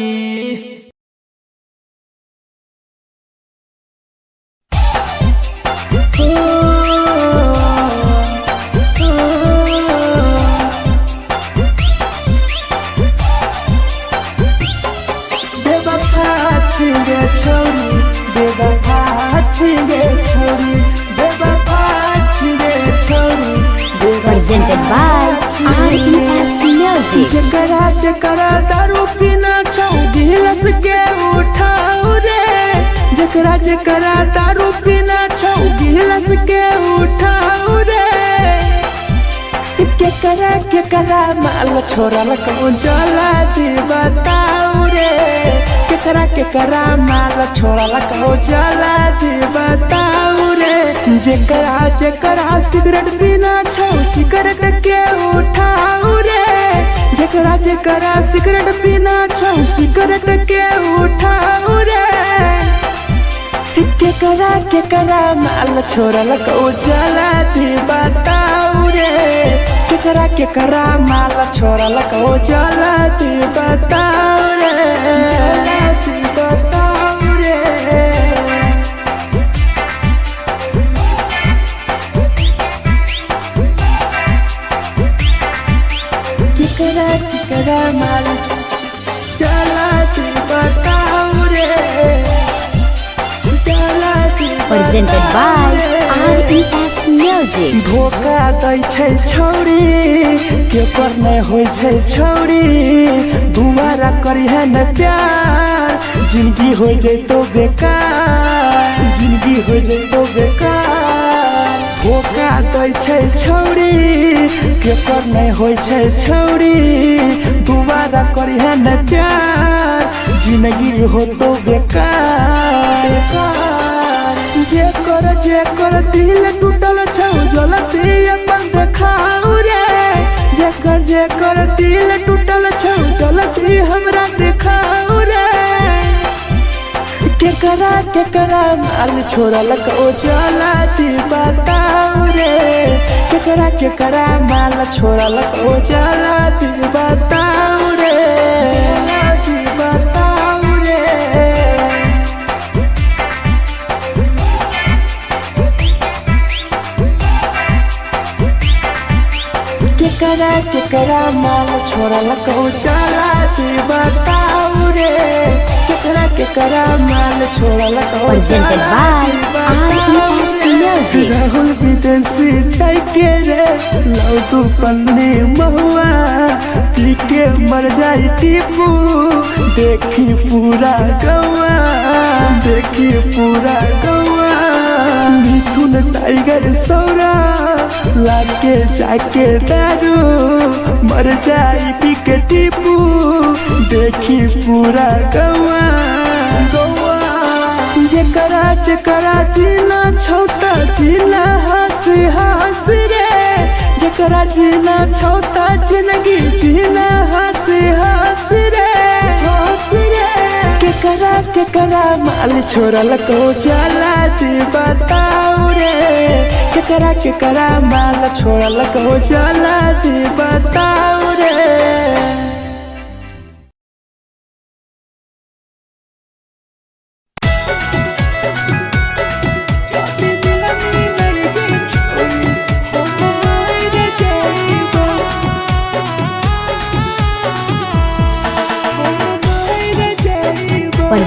छिगे छोरी बेवफा छिगे छोरी, बेवफा छिगे छोरी, Presented by RES Music. जकरा जकरा दारू पीना छौ गिलास के उठाओ रे, जकरा जकरा दारू पीना छौ गिलास के उठाओ रे। केकरा माल छोड़ल को जला दी बताओ रे, केकरा माल छोड़ल को जला दी बताओ रे। जेकरा सिगरेट पीना छौ सिगरेट के उठाओ रे, जेकरा सिगरेट पीना छौ सिगरेट के उठाओ रे। केकरा माल छोड़ल को जला दी बताओ रे, केकरा माल छोड़ल को जला दी बताओ रे, जला दी बताओ रे। केकरा माल जला दी बताओ रे, जला दी Presented by RES Music. धोखा दै छै छौरी केकर नहीं होइ छै छौरी, दुबारा करी है न प्यार जिंदगी हो जैतो बेकार, जिंदगी हो जैतो बेकार। धोखा दै छै छौरी केकर नहीं होइ छै छौरी, दुबारा करी है न प्यार जिंदगी हो तो बेकार। जेकर दिल टूटल छौ जलती अपन देखाओ रे, जेकर दिल टूटल छौ जलती हमरा देखाओ रे। केकरा माल छोड़ल को जला दी बताओ रे, केकरा माल छोड़ल को जला दी बताओ रे, जला दी बताओ रे। केकरा माल छोड़ल को जला दी बताओ रे, केकरा माल छोड़ल को Presented by RES Music. Rahul विदेशी छै के रे लौटू पन्नी महुआ, पी के मर जाई टीपू देखी पूरा गौआ, देखी पूरा गौआ। मिथुन टाइगर सौरा लाके जाके दारू मर जाई पी के टीपू देखी पूरा गौआ, गौआ। जेकरा जीना छौता जीना हंस हंस रे, जेकरा जीना छौता जिंदगी जीना हंस हंस रे, हंस रे। केकरा माल छोड़ल को जला दी बताओ रे, केकरा माल छोड़ल को जला दी बताओ रे।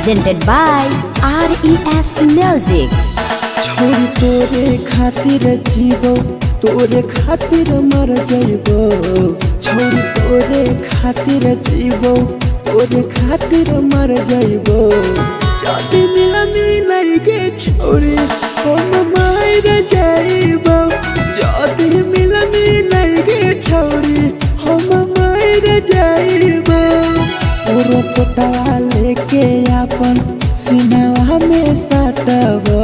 Presented by RES Music. छोरी तोरे खातिर जीवो तोरे खातिर मर जाइबो छोरी तोरे खातिर जीवो तोरे खातिर मर जाइबो जाति मिलनी लगे छोरी हम मार जाइबो जाति मिलनी लगे छोरी हम मार जाइबो पूरा पोटवा लेके अपन सीनावा में सटबो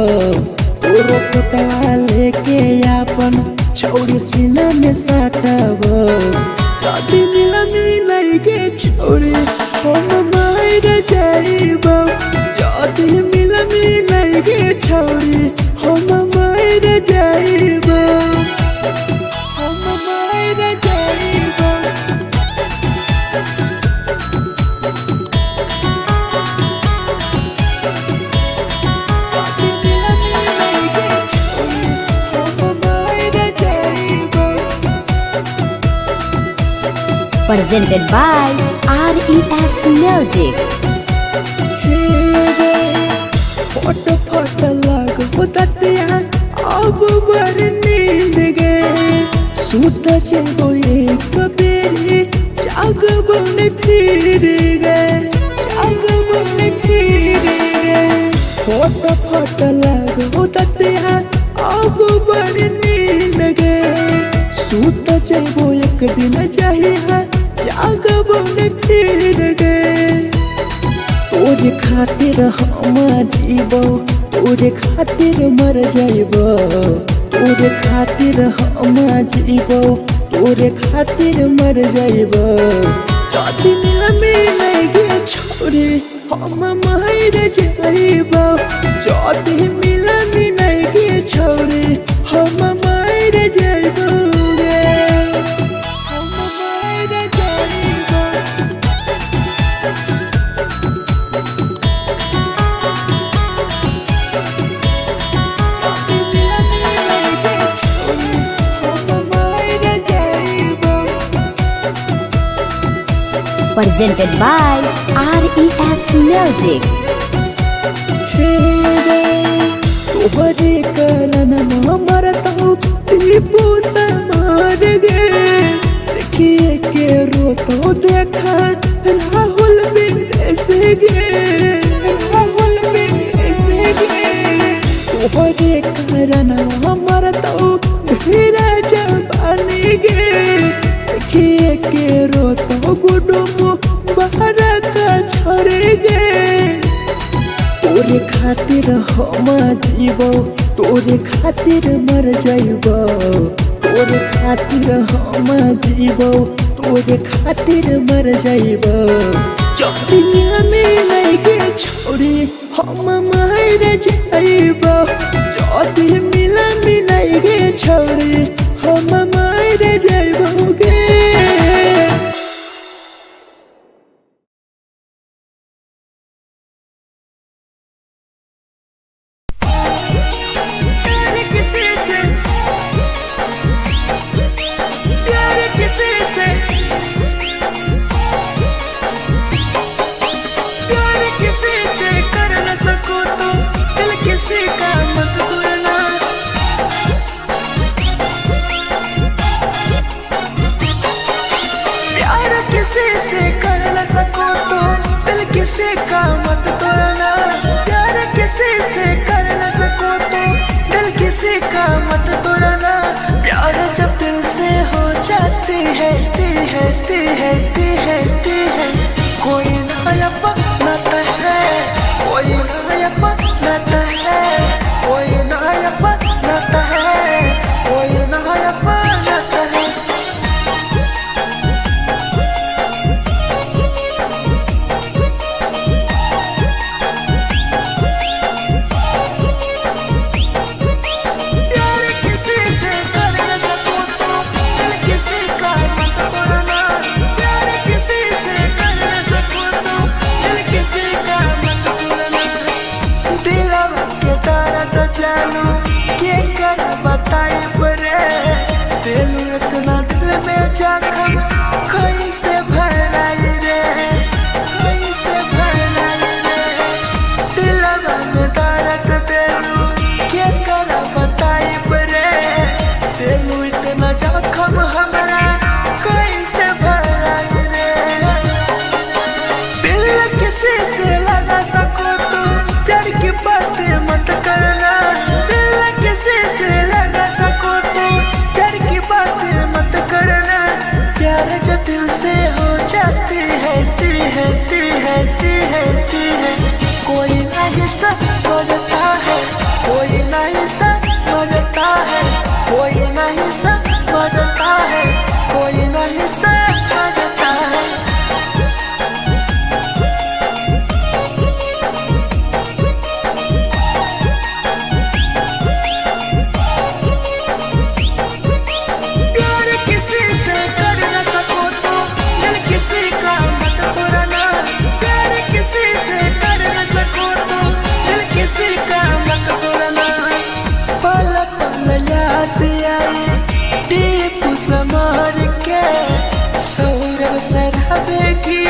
पूरा पोटवा लेके अपन छोरी सीना में सटबो जाति मिलनी लगे छोरी हम मार जाइबो जाति मिलनी लगे छोरी हम मार जाइबो हम मार जाइबो Presented by RES Music. Photo photo लगो ततिया अब बर नींद गए सूत जेबो एक बेरी जागबो ने फिर गए जागबो ने फिर गए फोटो फोटो लगो ततिया अब बर नींद गए सूत जेबो एक दिन चाहिए जागबो ने फिर गए तोरे खातिर हम जीवो तोरे खातिर मर जाइबो तोरे खातिर हम जीवो तोरे खातिर मर जाइबो जाति मिलनी लगे छोरी हम मार जाइबो जाति मिलनी लगे छोरी हम मार जाइबो हम मार जाइबो Presented by RES Music. तोहरे कारण मरता हूँ टीपू समार गे देखिए के रोतो देखा राहुल विदेश गे राहुल विदेश गे तोहरे कारण मरता हूँ हीरा जवानी गे देखिए के रोतो गुडुमो बाहर का छोड़े गे तोरे खातिर हम जीवो तोरे खातिर मर जाइबो तोरे खातिर हम जीवो तोरे खातिर मर जाइबो जातिया में लगे छोरी हम मार जाइबो जाति मिला लगे छोरी हम मार जाइबो गे किसी का मत तोड़ना प्यार किसी से कर न सको तो दिल किसी का मत तोड़ना प्यार जब दिल से हो जाती है कोई नया बनाता है कोई नया बनाता है कोई नया बनाता है कोई नया बनाता है इतना दिल में जख्म कैसे भराई रे कैसे भराई रे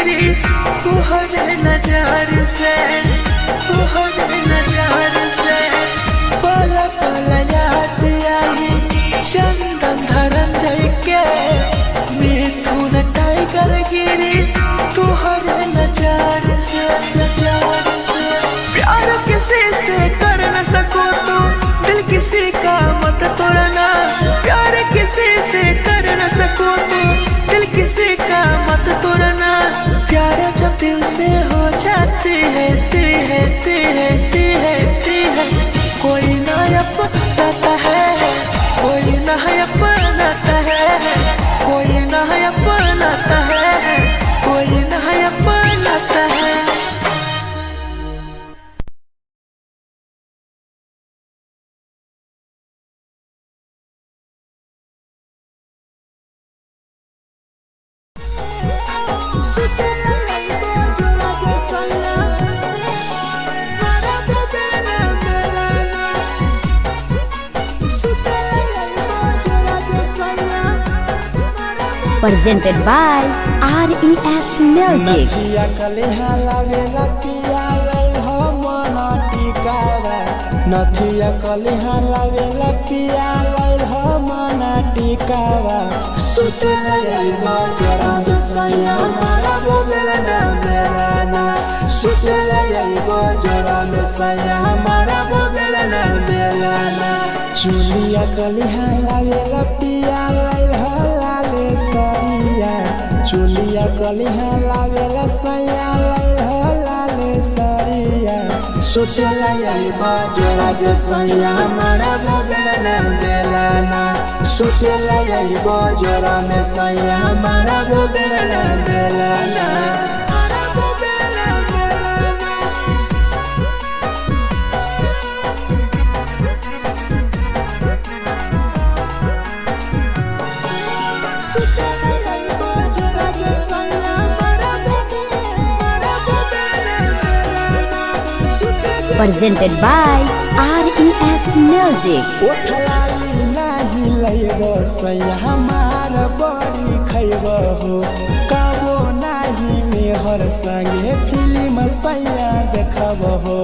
गिरी तुहरे नजर से, तुहरे नजर से। पल पल याद आई चंदन धनंजय के, मिथुन टाइगर गिरी तुहरे नजर से, नजर से। प्यार किसी से कर न सको तो दिल किसी का मत तोड़ना, प्यार किसी से कर न सको तो दिल किसी का मत तोड़ना। प्यार जब दिल से हो जाती है ती है ती है ती है ती है, कोई ना अपनाता है, कोई ना अपनाता है, कोई ना अपनाता है, कोई ना अपनाता है। Presented by RES Music. नथिया कलिहा लावेला पिया लई हो मन टिकावा, नथिया कलिहा लावेला पिया लई हो मन टिकावा। सुते लई बजरा सैया मारा बोलेला ना मेरा ना, सुते लई बजरा सैया मारा बोलेला ना मेरा ना। चुलिया कलिहा लावेला पिया लई हो लाले सरिया, चुलिया कलिहा लावेला सैया लई हो लाले सरिया। सुतेला यही बजरा जे सैया मारा बोलेला ना मेरा ना, सुतेला यही बजरा में सैया मारा बोलेला ना मेरा ना। Presented by RES Music. ओठलाली नाही लैबो सैया हमार बड़ी खैबो हो, कबो नाही मेहर संगे फिल्म सैया देखबो हो,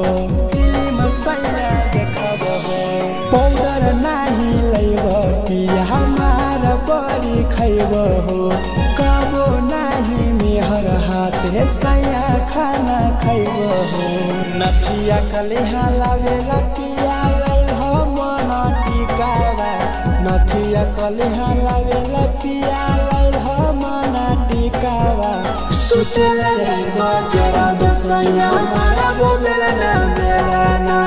फिल्म सैया देखबो हो। पाउडर नाही लैबो पिया हमार बड़ी खैबो हो, कबो नाही मेहर हाथे सैया खाना खैबो हो। नथिया कलिहा लावेला पिया लई हो मन टिकावा, नथिया कलिहा लावेला पिया लई हो मन टिकावा। सुतेला यही बजरा सैया मारा बोलेला ना मेरा ना,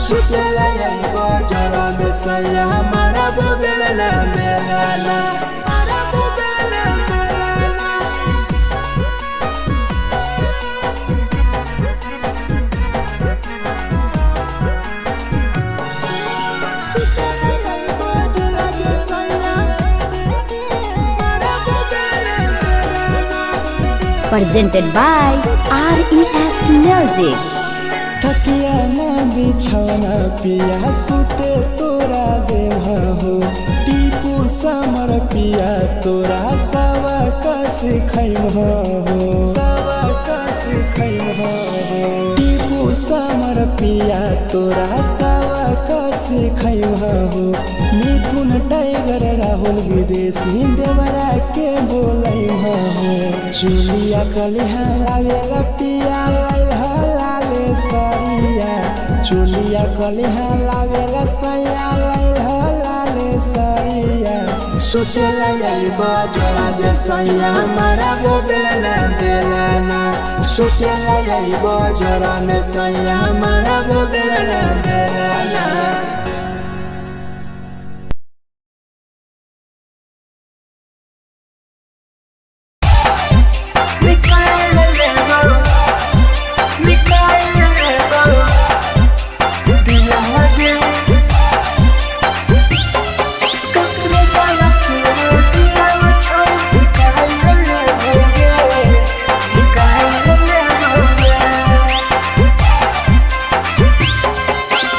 सुतेला यही बजरा सैया मारा बोलेला ना मेरा ना। Presented by RES Music. थकिया न बिछौना पिया सुते तोरा देह हो, टीपू समर पिया तोरा सवा कस खैम हो, सवा कस खैम हो। टीपू समर पिया तोरा सवा कस खैम हो। मिथुन टाइगर राहुल विदेशी देवरा के बोलै हो। चुलिया कलिहा लावेला पिया लई हो लाले सरिया, चुलिया कलिहा लावेला सैया लई हो लाले सरिया। सुतेला यही बजरा जे सैया मारा बोलेला ना देला ना, सुतेला यही बजरा में सैया मारा बोलेला ना देला ना।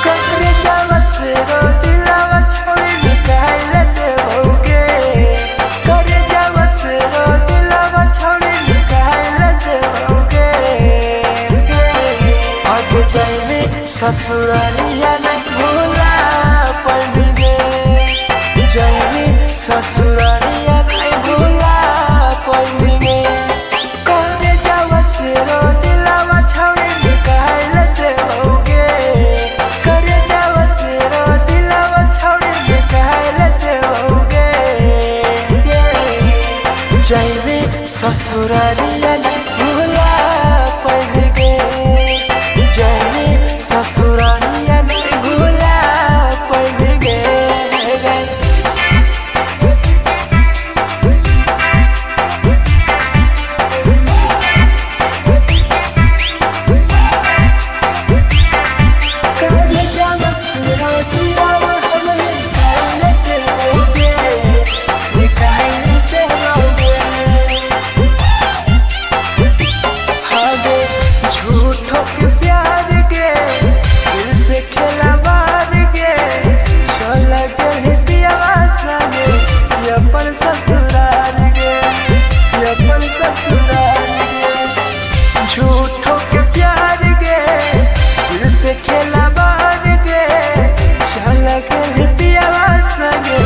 Cause ससुरारिया नहीं भूला पाएंगे। जाएंगे ससुरारिया नहीं भूला पाएंगे। करे जावा से रो दिलावा छावे निकाल देओगे। करे जावा से रो दिलावा छावे निकाल देओगे। जाएंगे ससुरारिया नहीं भूला पाएंगे। जाएंगे ससुरारिया नहीं भूला पाएंगे। झूठों के प्यार के दिल से खिलवाड़ के चला गए पियावा संगे अपन ससुराल गे अपन ससुराल गे। झूठों के प्यार के दिल से खिलवाड़ के चला गए पियावा संगे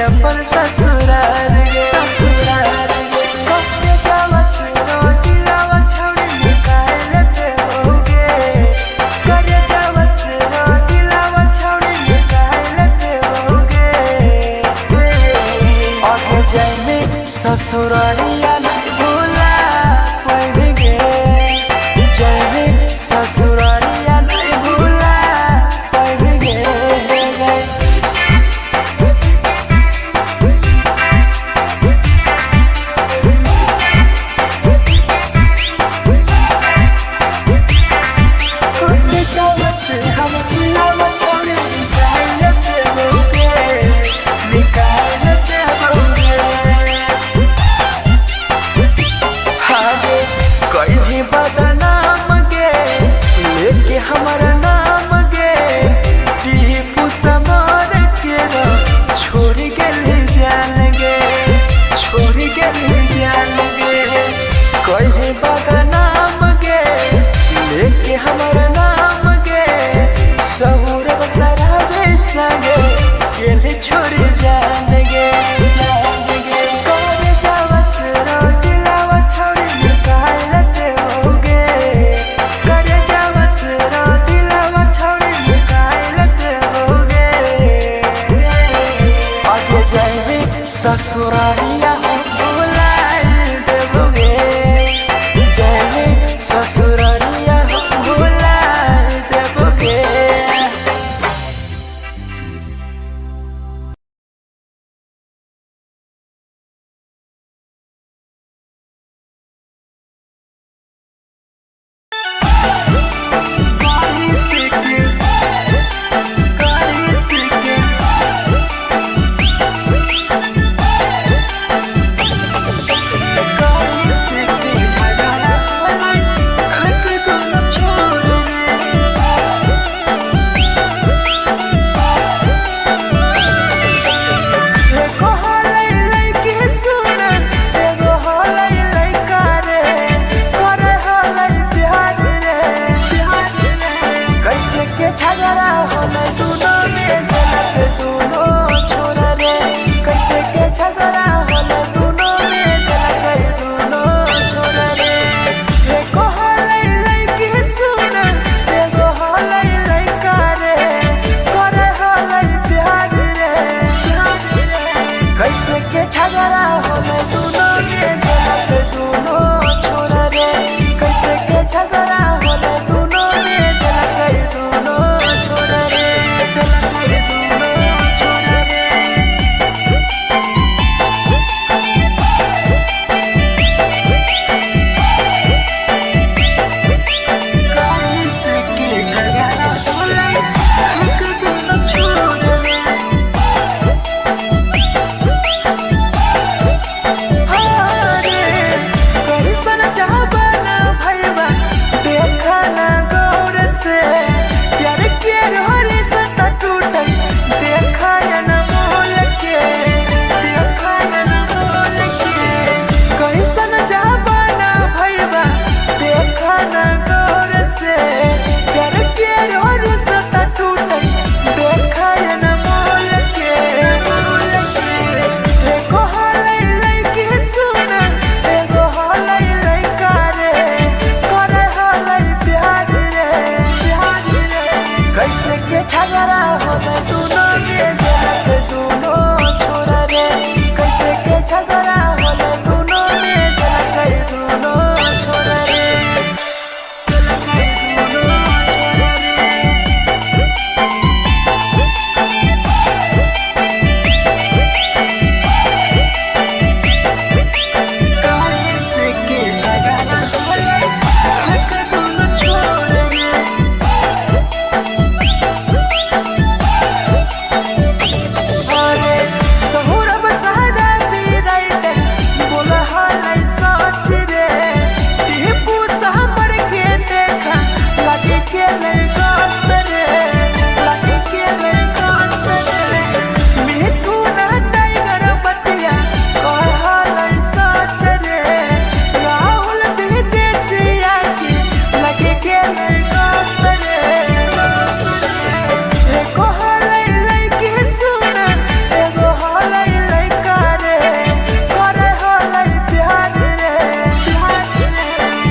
अपन ससुराल गे ससुराल गे। कब जावा से रो दिलावा छोड़ी निकाल देओगे। करे जावा से रो दिलावा छोड़ी निकाल देओगे। आगे जाएंगे ससुरारिया नहीं भूला पाएंगे। जाएंगे ससुरारिया नहीं भूला पाएंगे। कहीं बदनाम गे लेके हमारा नाम गे टीपू समार के छोड़ गए जान गे छोड़ गए जान गे। कहीं बदनाम गे लेके हमारा नाम गे सहूरब सराबे संगे गेले छोड़ जान गे जान गे। करे जावा से रो दिलावा छोड़ी निकाल देओगे। करे जावा से रो दिलावा छोड़ी निकाल देओगे। आगे जाएंगे ससुरारिया भूला देओगे। जाएंगे ससुरारिया भूला देओगे। होला दोनों में जलत दोनों छोरा रे कैसे के झगड़ा होला दोनों में जलत दोनों छोरा रे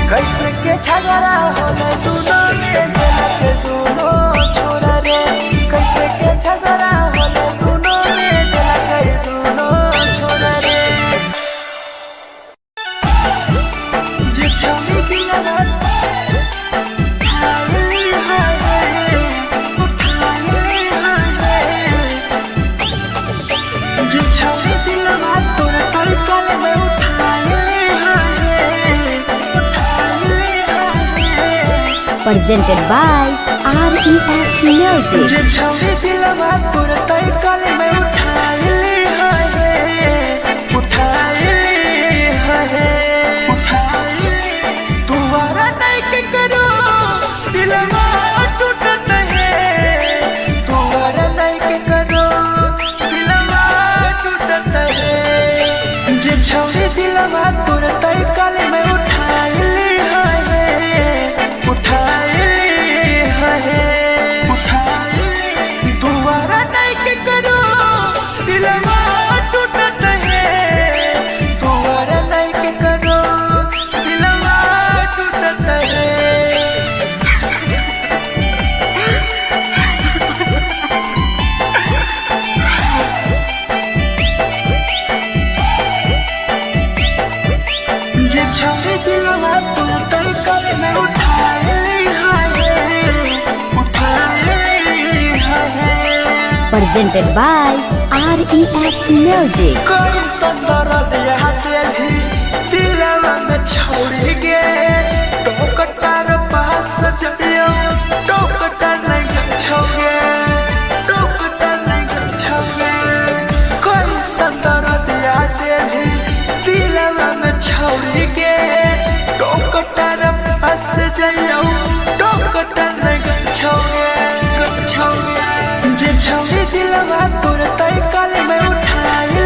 झगड़ा होला दोनों में जलत दोनों छोरा रे कैसे के झगड़ा होला दोनों में जलत दोनों छोरा रे जे छवि दिलवा जे छवि दिलवा तोर तलकल में उठाए presented by RES Music. जे छवि दिलवा तोर तलकल में उठाए तुम्हारा नहीं के करो दिलवा टूटत है तुम्हारा नहीं के करो दिलवा टूटत है जे छवि दिलवा तोर तलकल में उठाए तुम्हारा नहीं के करो दिलवा टूटत है तुम्हारा नहीं के करो दिलवा टूटत है जे छवि दिलवा तोर तलकल में उठाए Presented by RES Music. कोई संदर दिया तेरी दिलवा में छोड़ गे टोकटार पास जइयो टोकटार नहीं छोगे टोकटार नहीं छोगे कोई संदर दिया तेरी दिलवा में छोड़ गे टोकटार पास जइयो टोकटार नहीं छोगे जे छवि दिलवा तोर तलकल में उठाए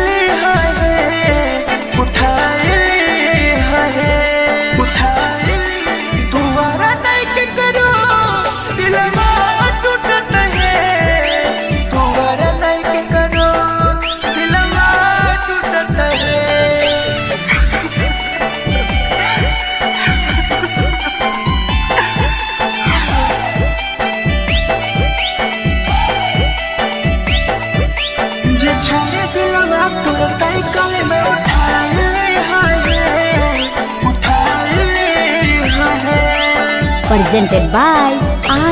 तुम्हारा नहीं के करो दिलवा टूटत है तुम्हारा नहीं के करो दिलवा टूटत है जे छवि दिलवा तोर तलकल में उठाए Presented by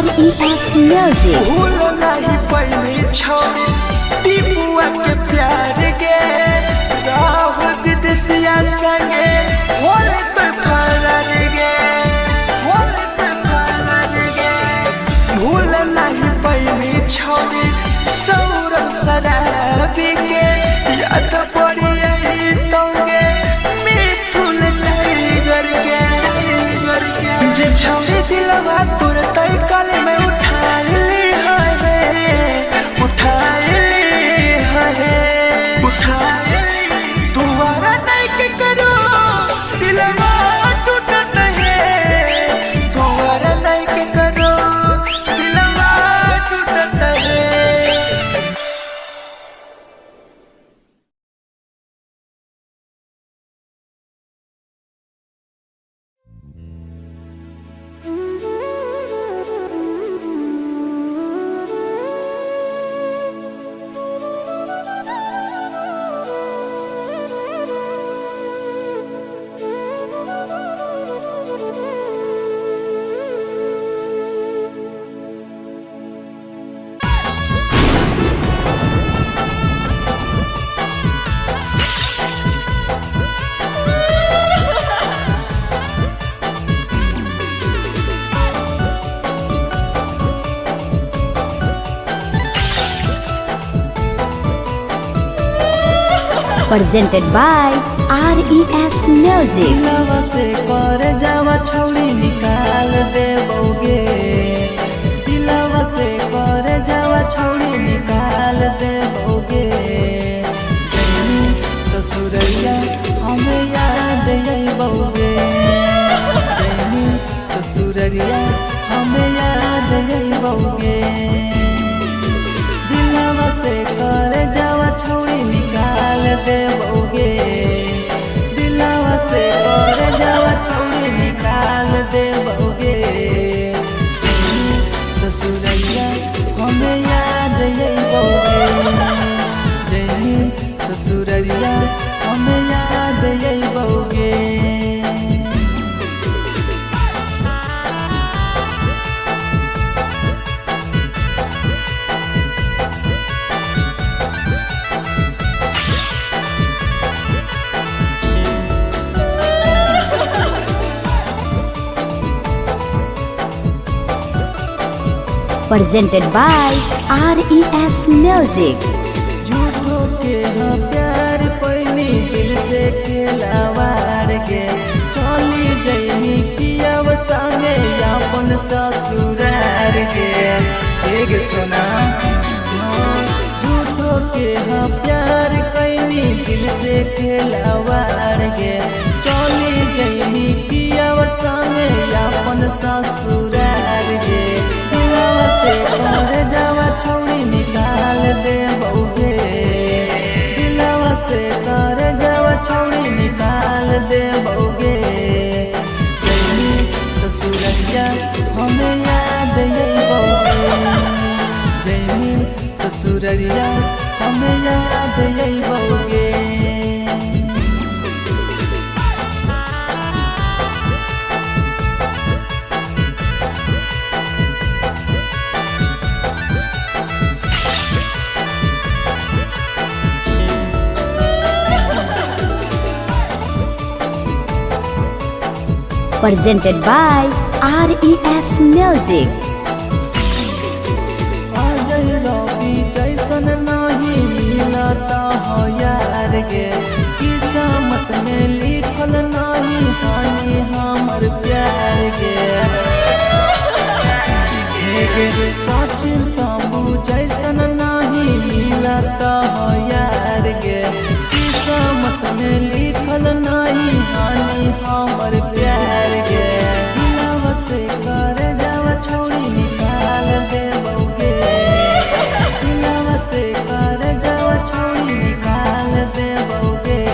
RES Music. भूल नहीं पहली छवि टीपुआ के प्यार गे राहुल विदेशिया संगे होले तो फरार गे भूल नहीं पहली छवि सौरभ शराबी के याद पड़ी यही तोगे मिथुन टाइगर के जे छवि दिलवा तोर तलकल में उठाए तुम्हारा नहीं के करो दिलवा टूटत Presented by RES Music. दिलवा से कर जावा छौड़ी निकाल देबोगे, दिलवा से कर जावा छौड़ी निकाल देबोगे। जैनी ससुरैया हमें याद अइबोगे, जैनी ससुरैया हमें याद अइबोगे। दिलवा से कर जावा छौड़ी निकाल देबोगे, दिलवा से कर जावा छौड़ी निकाल देबोगे। ससुरैया हमें याद अइबोगे, जैनी ससुरैया हमें याद अइबोगे। Presented by RES Music. झूठो के हाँ प्यार पैनी दिल से खिलावार के, चली जैनी कियाव संगे अपन ससुरार के। एक सुना झूठो के हाँ प्यार कैनी दिल से खिलावार के, चली जैनी कियाव संगे अपन ससुरार के। कर जावा छौड़ी निकाल देबोगे, दिलवा से कर जावा छौड़ी निकाल देबोगे। जैनी ससुरैया हमें याद अइबोगे, जैनी ससुरैया हमें याद अइबोगे। Presented by RES Music. Ajay रवि जैसन नहीं मिलता हो यार गे, किस्मत में लिखल नहीं हानि हमर प्यार गे। सचिन शंभू जैसन नहीं मिलता हो यार गे, किस्मत में लिखल नहीं हानि हमर प्यार गे। दिलवा से कर जावा छौड़ी निकाल देबोगे, दिलवा से कर जावा छौड़ी निकाल देबोगे।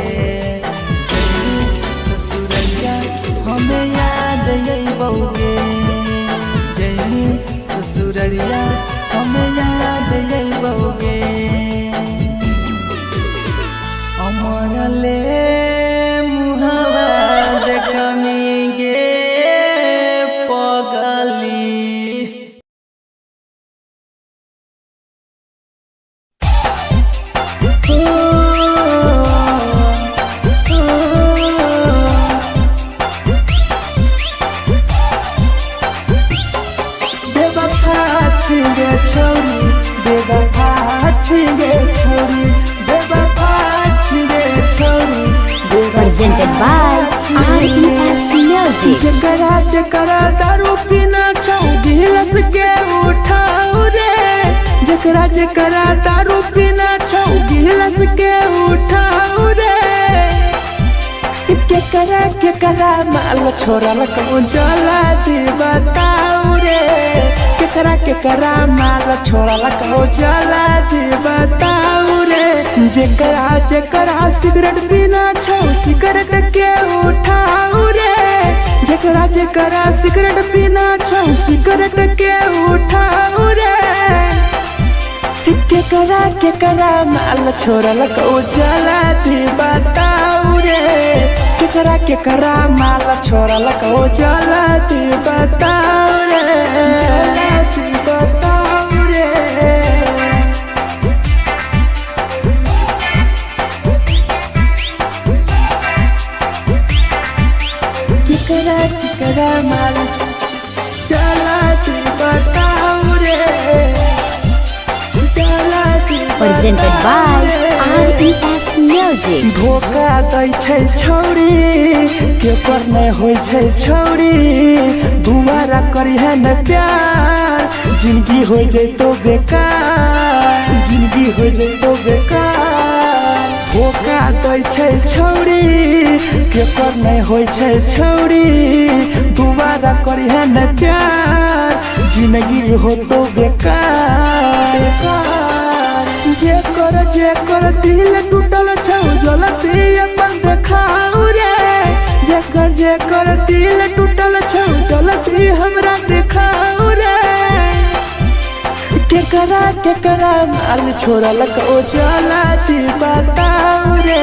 ससुरैया हमें याद अइबोगे, जैनी ससुरैया हमें याद अइबोगे। हमारा ले मुहावा देखनी गे पगली। बेवफा छिगे छोरी, बेवफा छिगे छोरी, बेवफा छिगे छोरी। Presented by RES Music. जकरा जकरा दारू पीना छौ गिलास के उठाओ रे, जकरा जकरा दारू पीना छौ गिलास के उठाओ रे। केकरा माल छोड़ल कहूँ जला दी बताओ रे, केकरा माल छोड़ल कहूँ जला दी बताओ रे। जकरा जकरा सिगरेट पीना छौ सिगरेट के उठाओ रे, जकरा जकरा सिगरेट पीना छौ सिगरेट के उठाओ रे। केकरा माल छोड़ल कहूँ जला दी बताओ रे, केकरा माल छोड़ल कहूँ जला दी बताओ रे, जला दी बताओ रे। केकरा माल जला दी बताओ रे, जला दी Presented by RES Music. Music. धोखा दै छै छौरी केपर नै होइ छै छौरी दुबारा करिहे न प्यार जिंदगी हो जैतो बेकार जिंदगी हो जैतो बेकार धोखा दै छै छौरी केपर नै होइ छै छौरी दुबारा करिहे न प्यार जिंदगी हो तो बेकार जेकर दिल टूटल छौ जलती अपन देखाऊ रे जेकर दिल टूटल छौ जलती हमरा देखाऊ रे केकरा माल छोड़लक ओ जलती बताऊ रे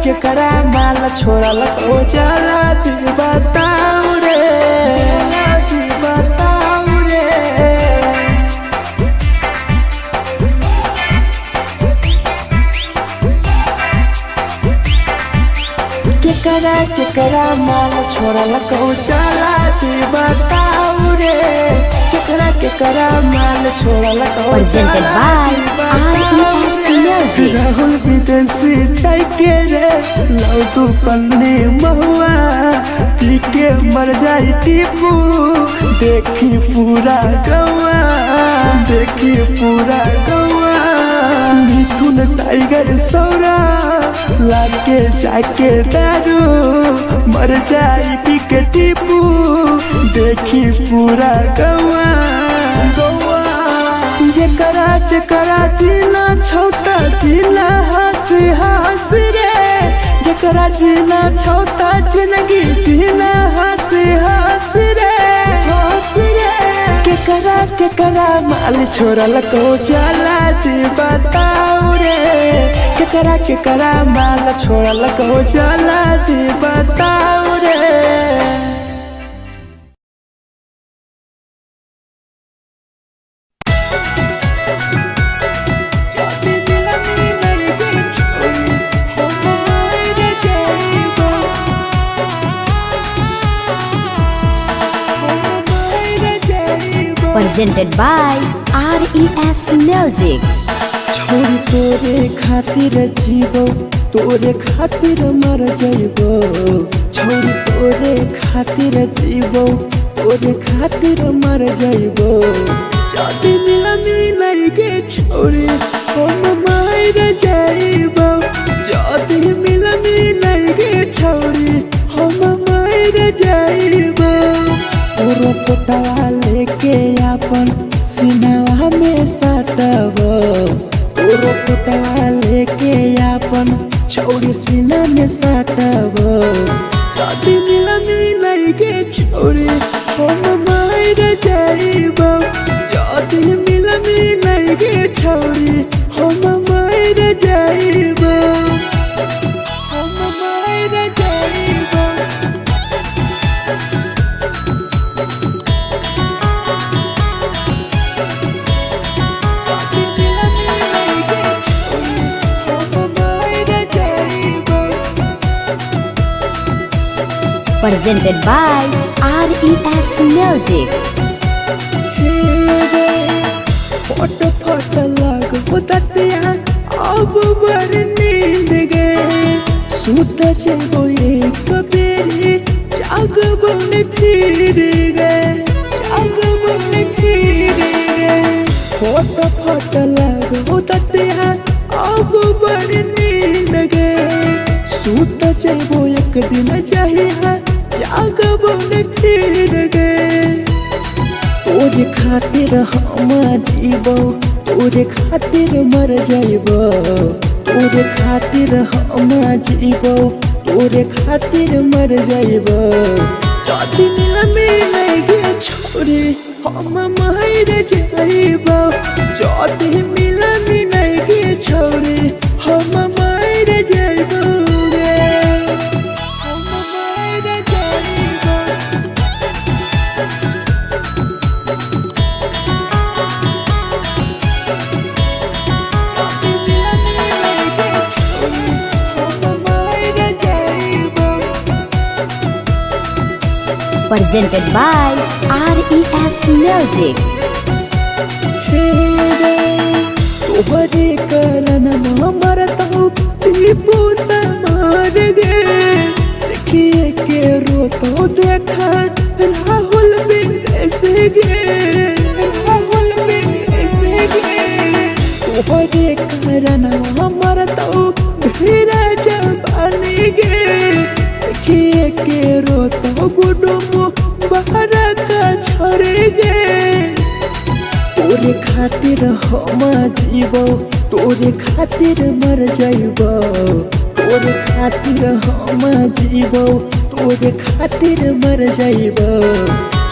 केकरा माल छोड़लक ओ जलती बताऊ रे जलती बताऊ रे केकरा माल छोड़लक ओ जलती बताऊ रे केकरा माल छोड़लक ओ Presented by RES Music. Rahul विदेशी छै के रे लौ तू पन्नी महुआ पी के मर जाई टीपू देखी पूरा गौआ मिथुन टाइगर सौरा लाके जाके दारू मर जाई पी के टीपू देखी पूरा गौआ जेकरा जीना छोटा जीना हंस रे जेकरा जीना छोटा जिंदगी जीना हंस रे केकरा माल छोड़लक ओ जलती बताऊ रे केकरा माल छोड़लक ओ जलती बताऊ रे Presented by RES Music. छोरी तोरे खातिर जीवो तोरे खातिर मर जइबो छोरी तोरे खातिर जीवो तोरे खातिर मर जइबो जदी मिलनी गे छोरी हम मर जइबो जदी मिलनी गे छोरी हम मर जइबो तोरो पोटवा लेके अपन सीनावा में सटबो तोरो पोटवा लेके अपन छौरी सीना में सटबो जदी मिलनी गे छौरी हम मर जइबो जदी मिलनी गे छौरी हम मर जइबो हम मर जइबो Presented by RES Music. फट लग बुततिया अब बर नींद गए सुत जेबो एक बेरी जागबो ने फिर गए फट लग बुततिया अब बर नींद गए सुत जेबो एक दिन चाहिए जागबो ने फिर गए तोरे खातिर हम जीबो तोरे खातिर मर जइबो तोरे खातिर हम जीबो तोरे खातिर मर जइबो जदी मिलनी गे छोरी हम मर जइबो जदी मिलनी गे छोरी हम मर जइबो रे हम मर जइबो Presented by RES Music. तोहरे कारण मरता हूँ टीपू समार गे देखिए के रोतो देखा राहुल विदेश गे राहुल विदेश गे तोहरे कारण मरता हूँ धीरे जवानी गे देखिए के रोतो गुडुम बाहर का छोड़ गे तोरे खातिर हम जीवो तोरे खातिर मर जाइबो तोरे खातिर हम जीवो तोरे खातिर मर जाइबो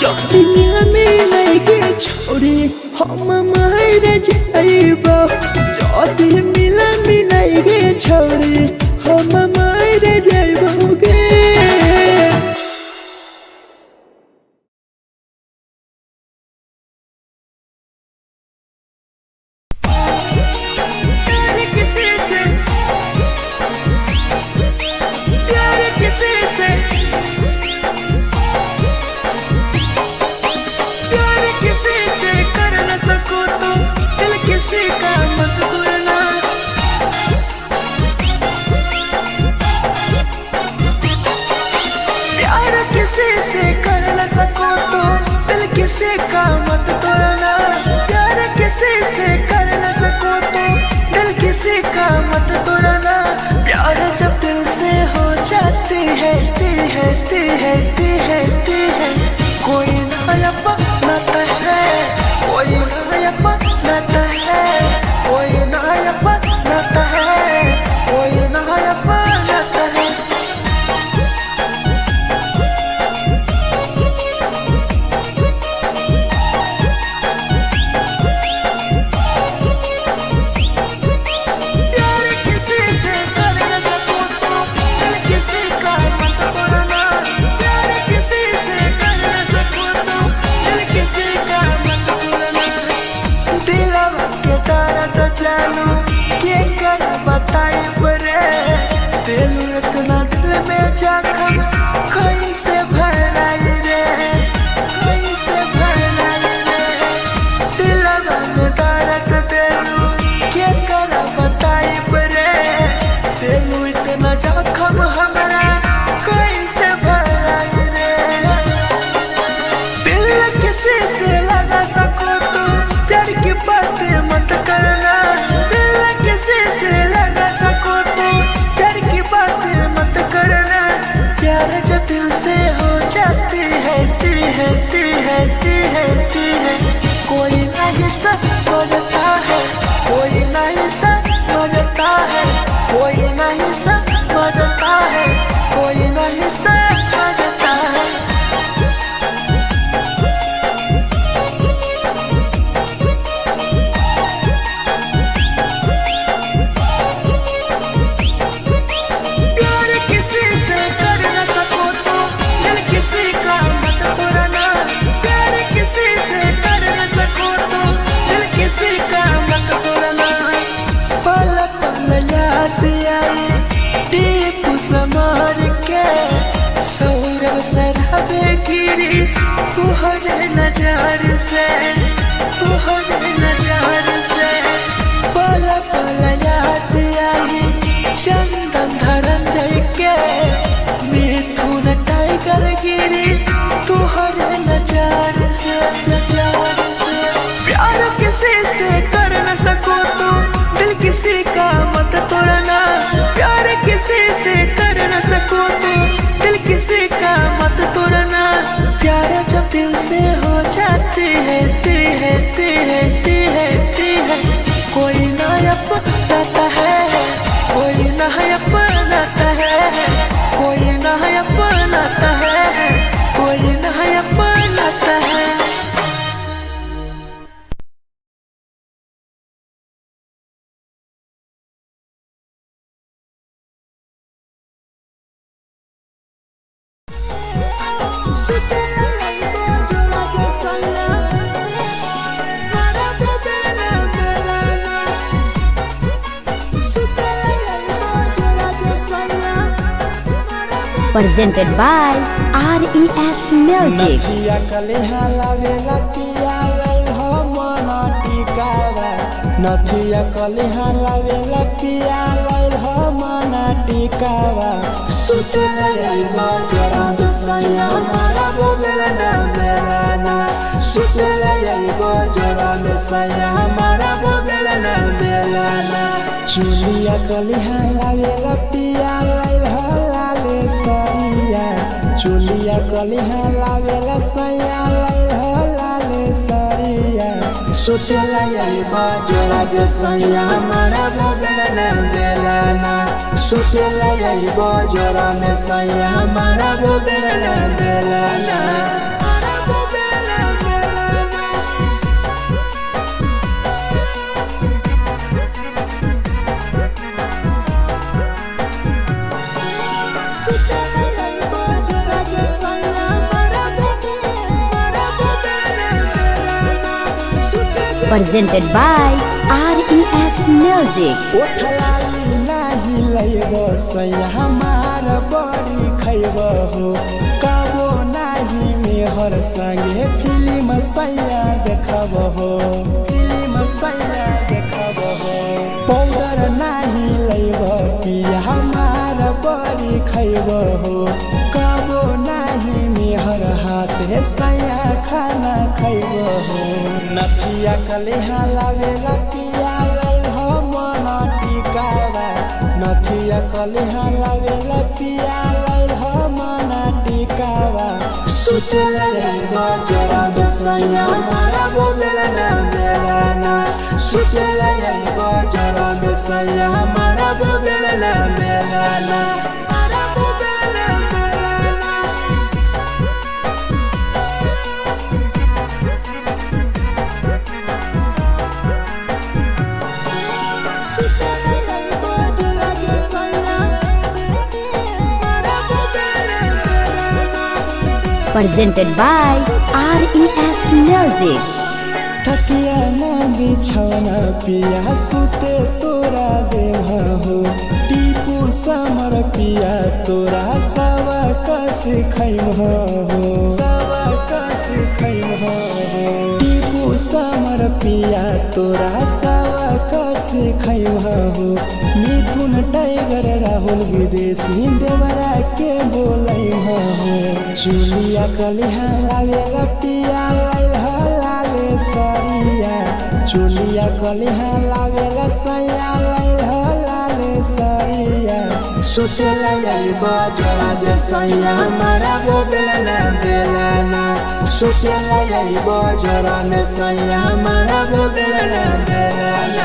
चौथिया में लगे छोड़ी हम मर जाइबो चौथी मिला मिलाइगे छोड़ी हम मर जाइबो गे किसी का मत तोड़ना प्यार किसी से कर न सको तो दिल किसी का मत तोड़ना प्यार जब दिल से हो जाती है कोई नया बनाता है कोई नया बनाता है कोई नया बनाता है कोई नया बनाता है बताई बरे दिल इतना दिल में जाकर कहीं से भराई रे कहीं से भराई रे दिल में दर्द दिलू क्या करा बताई बरे दिल इतना जख्म हमारा कहीं से भराई रे दिल किसी से लगा सको तो प्यार की बातें मत करना किसी से लगा सको तो प्यार की बातें मत करना प्यार जब दिल से हो जाती है कोई नहीं समझता है कोई नहीं समझता है कोई नहीं समझता है कोई नहीं समझता है समार के सौरभ सराबे गिरी तुहरे नजार से पल पल याद आई चंदन धरंजय के मिथुन टाइगर गिरी तुहरे नजार से प्यार किसी से कर न सको तो दिल किसी का मत तोड़ना प्यार किसी से कर न सको तो दिल किसी का मत तोड़ना प्यार जब दिल से हो जाती है कोई नया बनाता है कोई नया बनाता है कोई नया बनाता है कोई नया बनाता है presented by RES Music. नदिया कले हलावे लतिया लई हो मन टिकावा नथिया कलिहा लावेला पिया लैल मना टिकावा सुतेला आइबा जोरा में सैया मारा बोलेला ना बेलाना सुतेला आइबा जोरा में सैया मारा बोलेला ना बेलाना चुलिया कलिहा लावेला पिया लैल लाले सरिया चुलिया कलिहा लावेला सैया लैल लाले सरिया सुतेला आइबा जोरा में सैया मारा बोलेला ना बेलाना सुतेला आइबा जोरा में सैया मारा बोलेला ना बेलाना Presented by RES Music. ओठलाली नाही लैबो सैया हमार बड़ी खैबो हो कबो नाही मेहर संगे फिल्म सैया देखबो हो फिल्म सैया देखबो हो पाउडर नाही लैबो पिया हमार बड़ी खैबो हो कबो नाही मेहर हाथे सैया खाना खैबो हो नथिया कलिहा लावेला पिया लैल मना टिकावा नथिया कलिहा लावेला पिया लैल मना टिकावा सुतेला आइबा जोरा में सैया मारा बोलेला ना बेलाना सुतेला आइबा जोरा में सैया मारा बोलेला ना बेलाना Presented by RES Music. तकिया ना बिछौना पिया सुते तोरा देह हो टीपू समर पिया तोरा सवा कस खैम हो सवा कस खैम हो टीपू समर पिया तोरा सवा कस खैम हो मिथुन टाइगर राहुल विदेशी देवरा के बोलै हो चुलिया कलिहा लावेला पिया लाले सरिया चुलिया कलिहा लावेला सैया लाले सरिया सुतेला आइबा जोरा में सैया मारा बोलेला ना बेलाना सुतेला आइबा जोरा में सैया मारा बोलेला ना बेलाना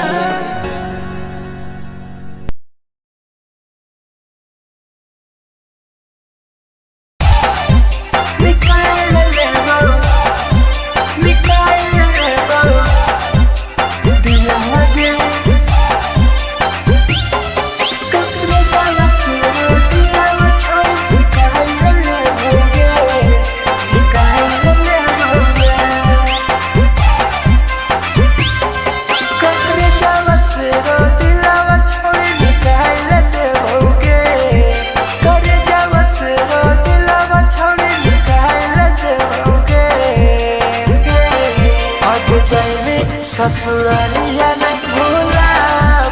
ससुरालिया नहीं भूला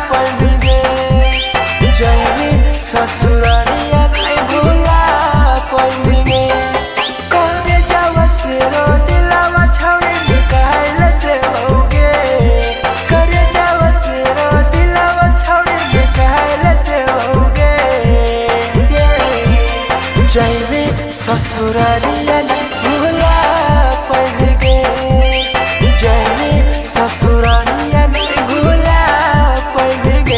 पड़ेंगे जैनी ससुरालिया नहीं भूला पड़ेंगे करे जावा से रो दिलावा छावे निकाल देओगे करे जावा से रो दिलावा छावे निकाल देओगे जैनी ससुरालिया नहीं भूला पड़ेंगे ससुरालिया नहीं भूला पड़ेंगे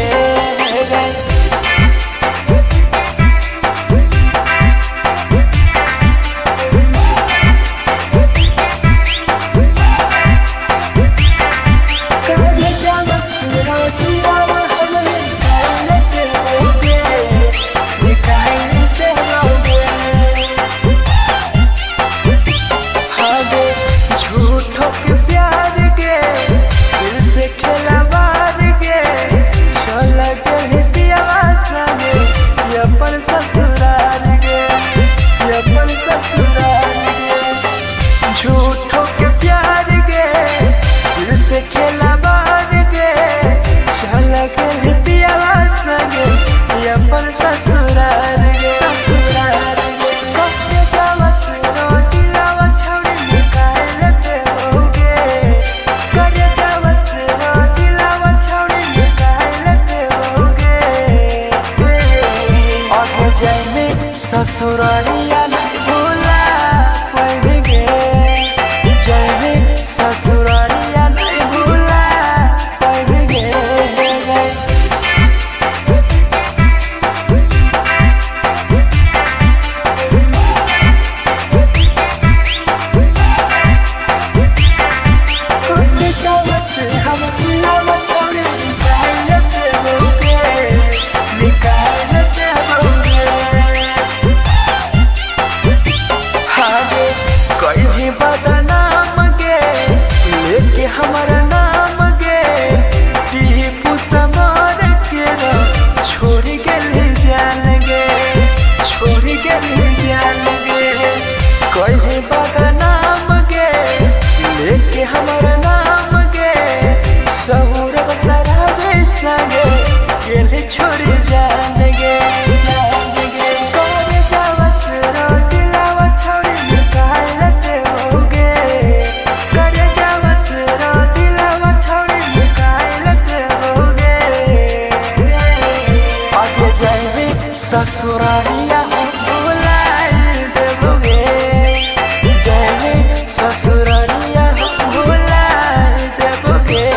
छोड़ जान गे करे जावस रो दिलावा छोड़ निकाल देओगे करे जावस रो दिलावा छोड़ निकाल देओगे आगे जाए ससुरालिया भुला देओगे जाए ससुरालिया भुला देओगे।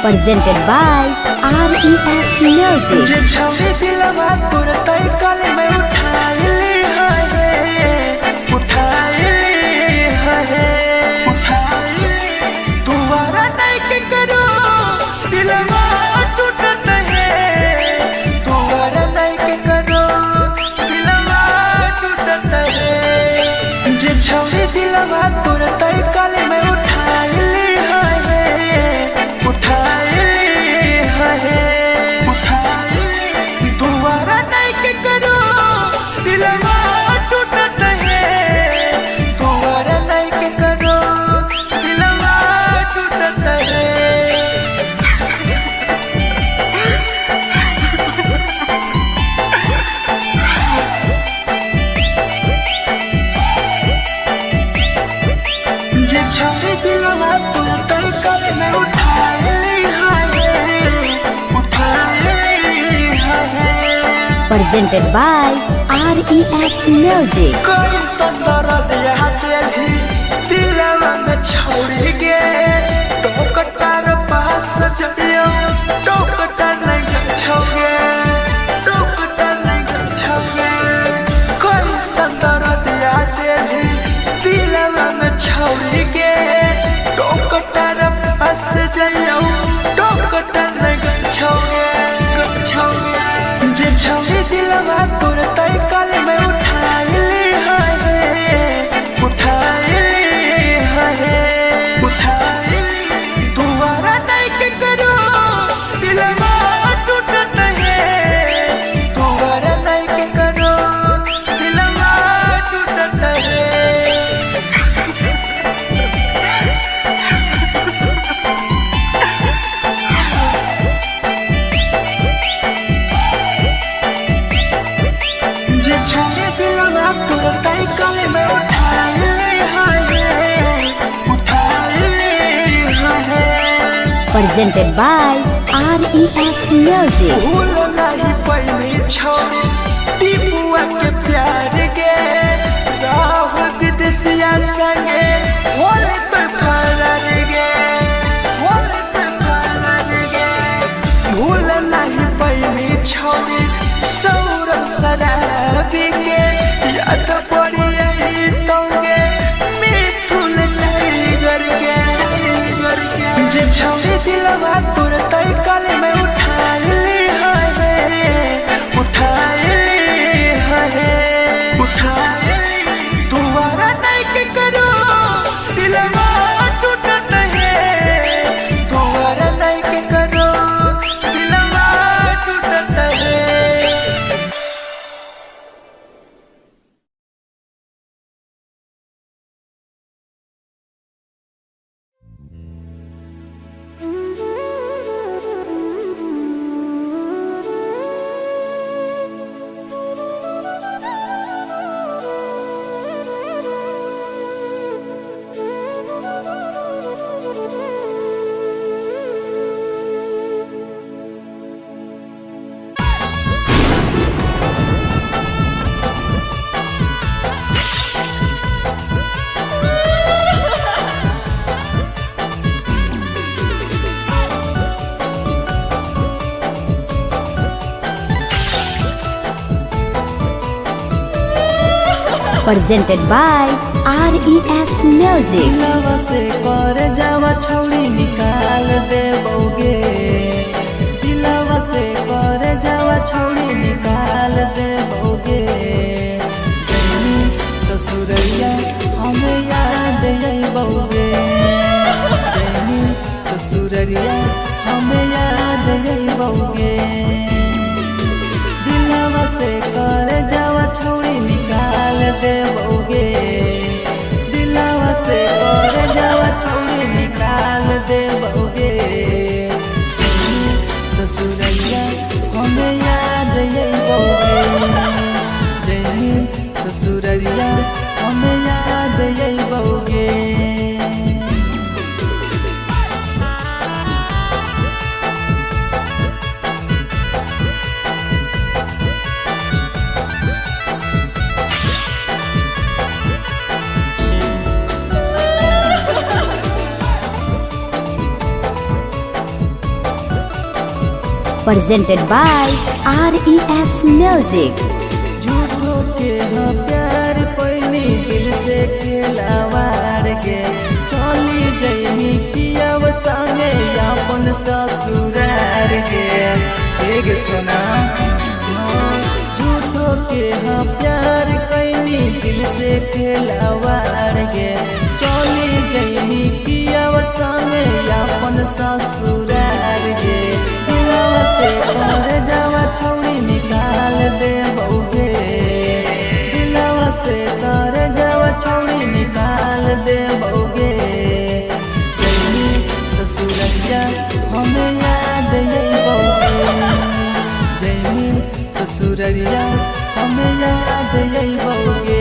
Presented by RES Music. छौरी दिलवा तोर तई कल में उठाइली है दुआरा नहीं presented by RES Music. कोई संदर दिया तेरी दिलवा में छोड़ गे टोकटार पास जइयो टोकटार नहीं छोगे टोकटार नहीं छोगे कोई संदर दिया तेरी दिलवा में छोड़ गे टोकटार पास जइयो टोकटार नहीं छोगे छोगे जे छोड़ी दिलवा तोर तय कल में उठाई ली है दोबारा नहीं के करो दिलवा टूटत है दोबारा नहीं के करो दिलवा टूटत है जे छोड़े दिलवा तोर तय कल में उठाई Presented by RES Music. भूल नहीं पैनी छोड़ी टीपुआ के प्यार गे राह विदेशिया संगे होले पर फरार गे होले पर फरार गे भूल नहीं पैनी छोड़ी सौरभ शराबी के याद पड़ी यही तोगे मिथुन टाइगर के जे छोड़ी दिलवा तोर तय कल में उठाई ली है दोबारा नहीं के करो दिलवा टूटत है दोबारा नहीं के करो दिलवा टूटत है Presented by RES Music. दिलवा से कर जावा छौड़ी निकाल देबोगे दिलवा से कर जावा छौड़ी निकाल देबोगे जैनी ससुरैया हमें याद अइबोगे जैनी ससुरैया हमें याद अइबोगे दिलवा से कर जावा छौड़ी निकाल देबोगे दिलवा से कर जावा छौड़ी निकाल देबोगे ससुरैया हमें याद अइबोगे जैनी ससुरैया हमें याद अइबोगे Presented by RES Music. झूठो के न प्यार पैनी दिल से खिलावार के चली जैनी पियाव संगे अपन ससुरार के एक सुना झूठो के न प्यार कैनी दिल से खिलावार के चली जैनी पियाव संगे अपन ससुरार के दिलवा से कर जावा छौड़ी निकाल देबोगे दिलवा से कर जावा छौड़ी निकाल देबोगे जैनी ससुरैया हमें याद अइबोगे जैनी ससुरैया हमें याद अइबोगे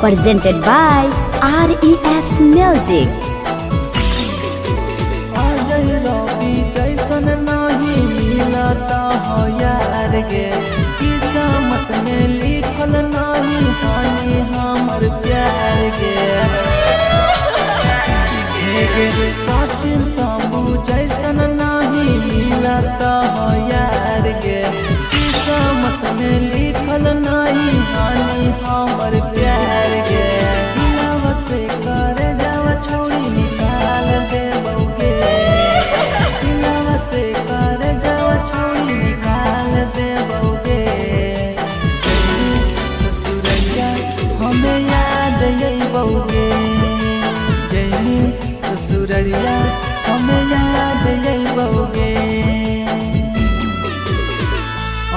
presented by RES Music. रवि जैसन नहीं मिलता हो यार गे, किस्मत में लिखल नहीं हानि हमर प्यार गे। सचिन शंभू जैसन नहीं मिलता हो यार गे, किस्मत में लिखल नहीं हानि हमर प्यार गे। से कर जावा छोड़ी निकाल दे बउगे, से कर जावा छोड़ी निकाल दे बउगे। ससुरैया हमें याद यही बउगे, जैनी ससुरैया हमें याद यही बउगे।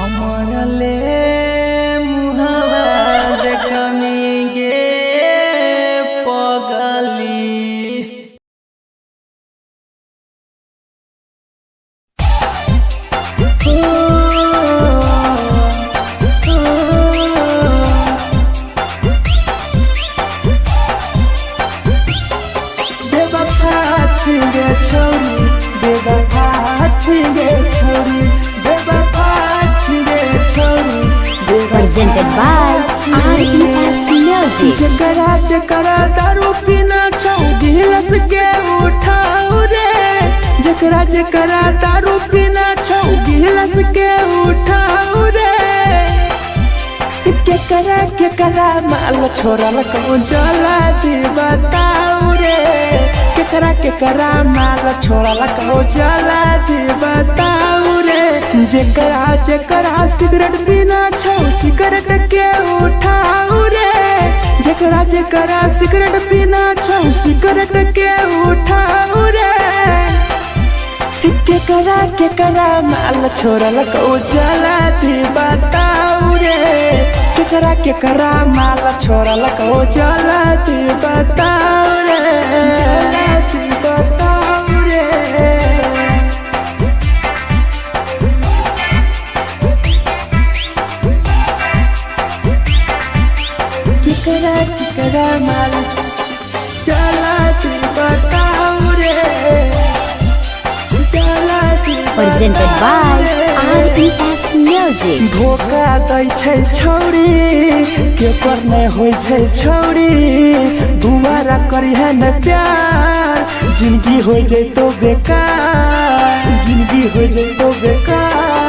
अमर ले मुहावा देखमी गे पगली। Presented by RES Music. जकरा जकरा दारू पीना छौ गिलास के उठाऊ रे, जकरा जकरा दारू पीना छौ गिलास के उठाऊ रे। केकरा केकरा माल छोड़ल कहूँ जला दी बताऊ रे, केकरा केकरा माल छोड़ल कहूँ जला दी बताऊ रे। जेकरा जेकरा सिगरेट पीना छौ सिगरेट के उठाऊ रे, जेकरा जेकरा सिगरेट पीना छौ सिगरेट के उठाऊ रे। केकरा केकरा माल छोड़ल कहूँ जला दी बताऊ रे, केकरा केकरा माल छोड़ल कहूँ जला दी बताऊ रे, जला दी बताऊ रे। केकरा केकरा माल जला दी बताऊ रे, जला दी Presented by RES Music. धोखा दै छै छौरी केकर नै होइ छै छौरी, दुबारा करी है न प्यार जिंदगी हो जैतो बेकार, जिंदगी हो जैतो बेकार।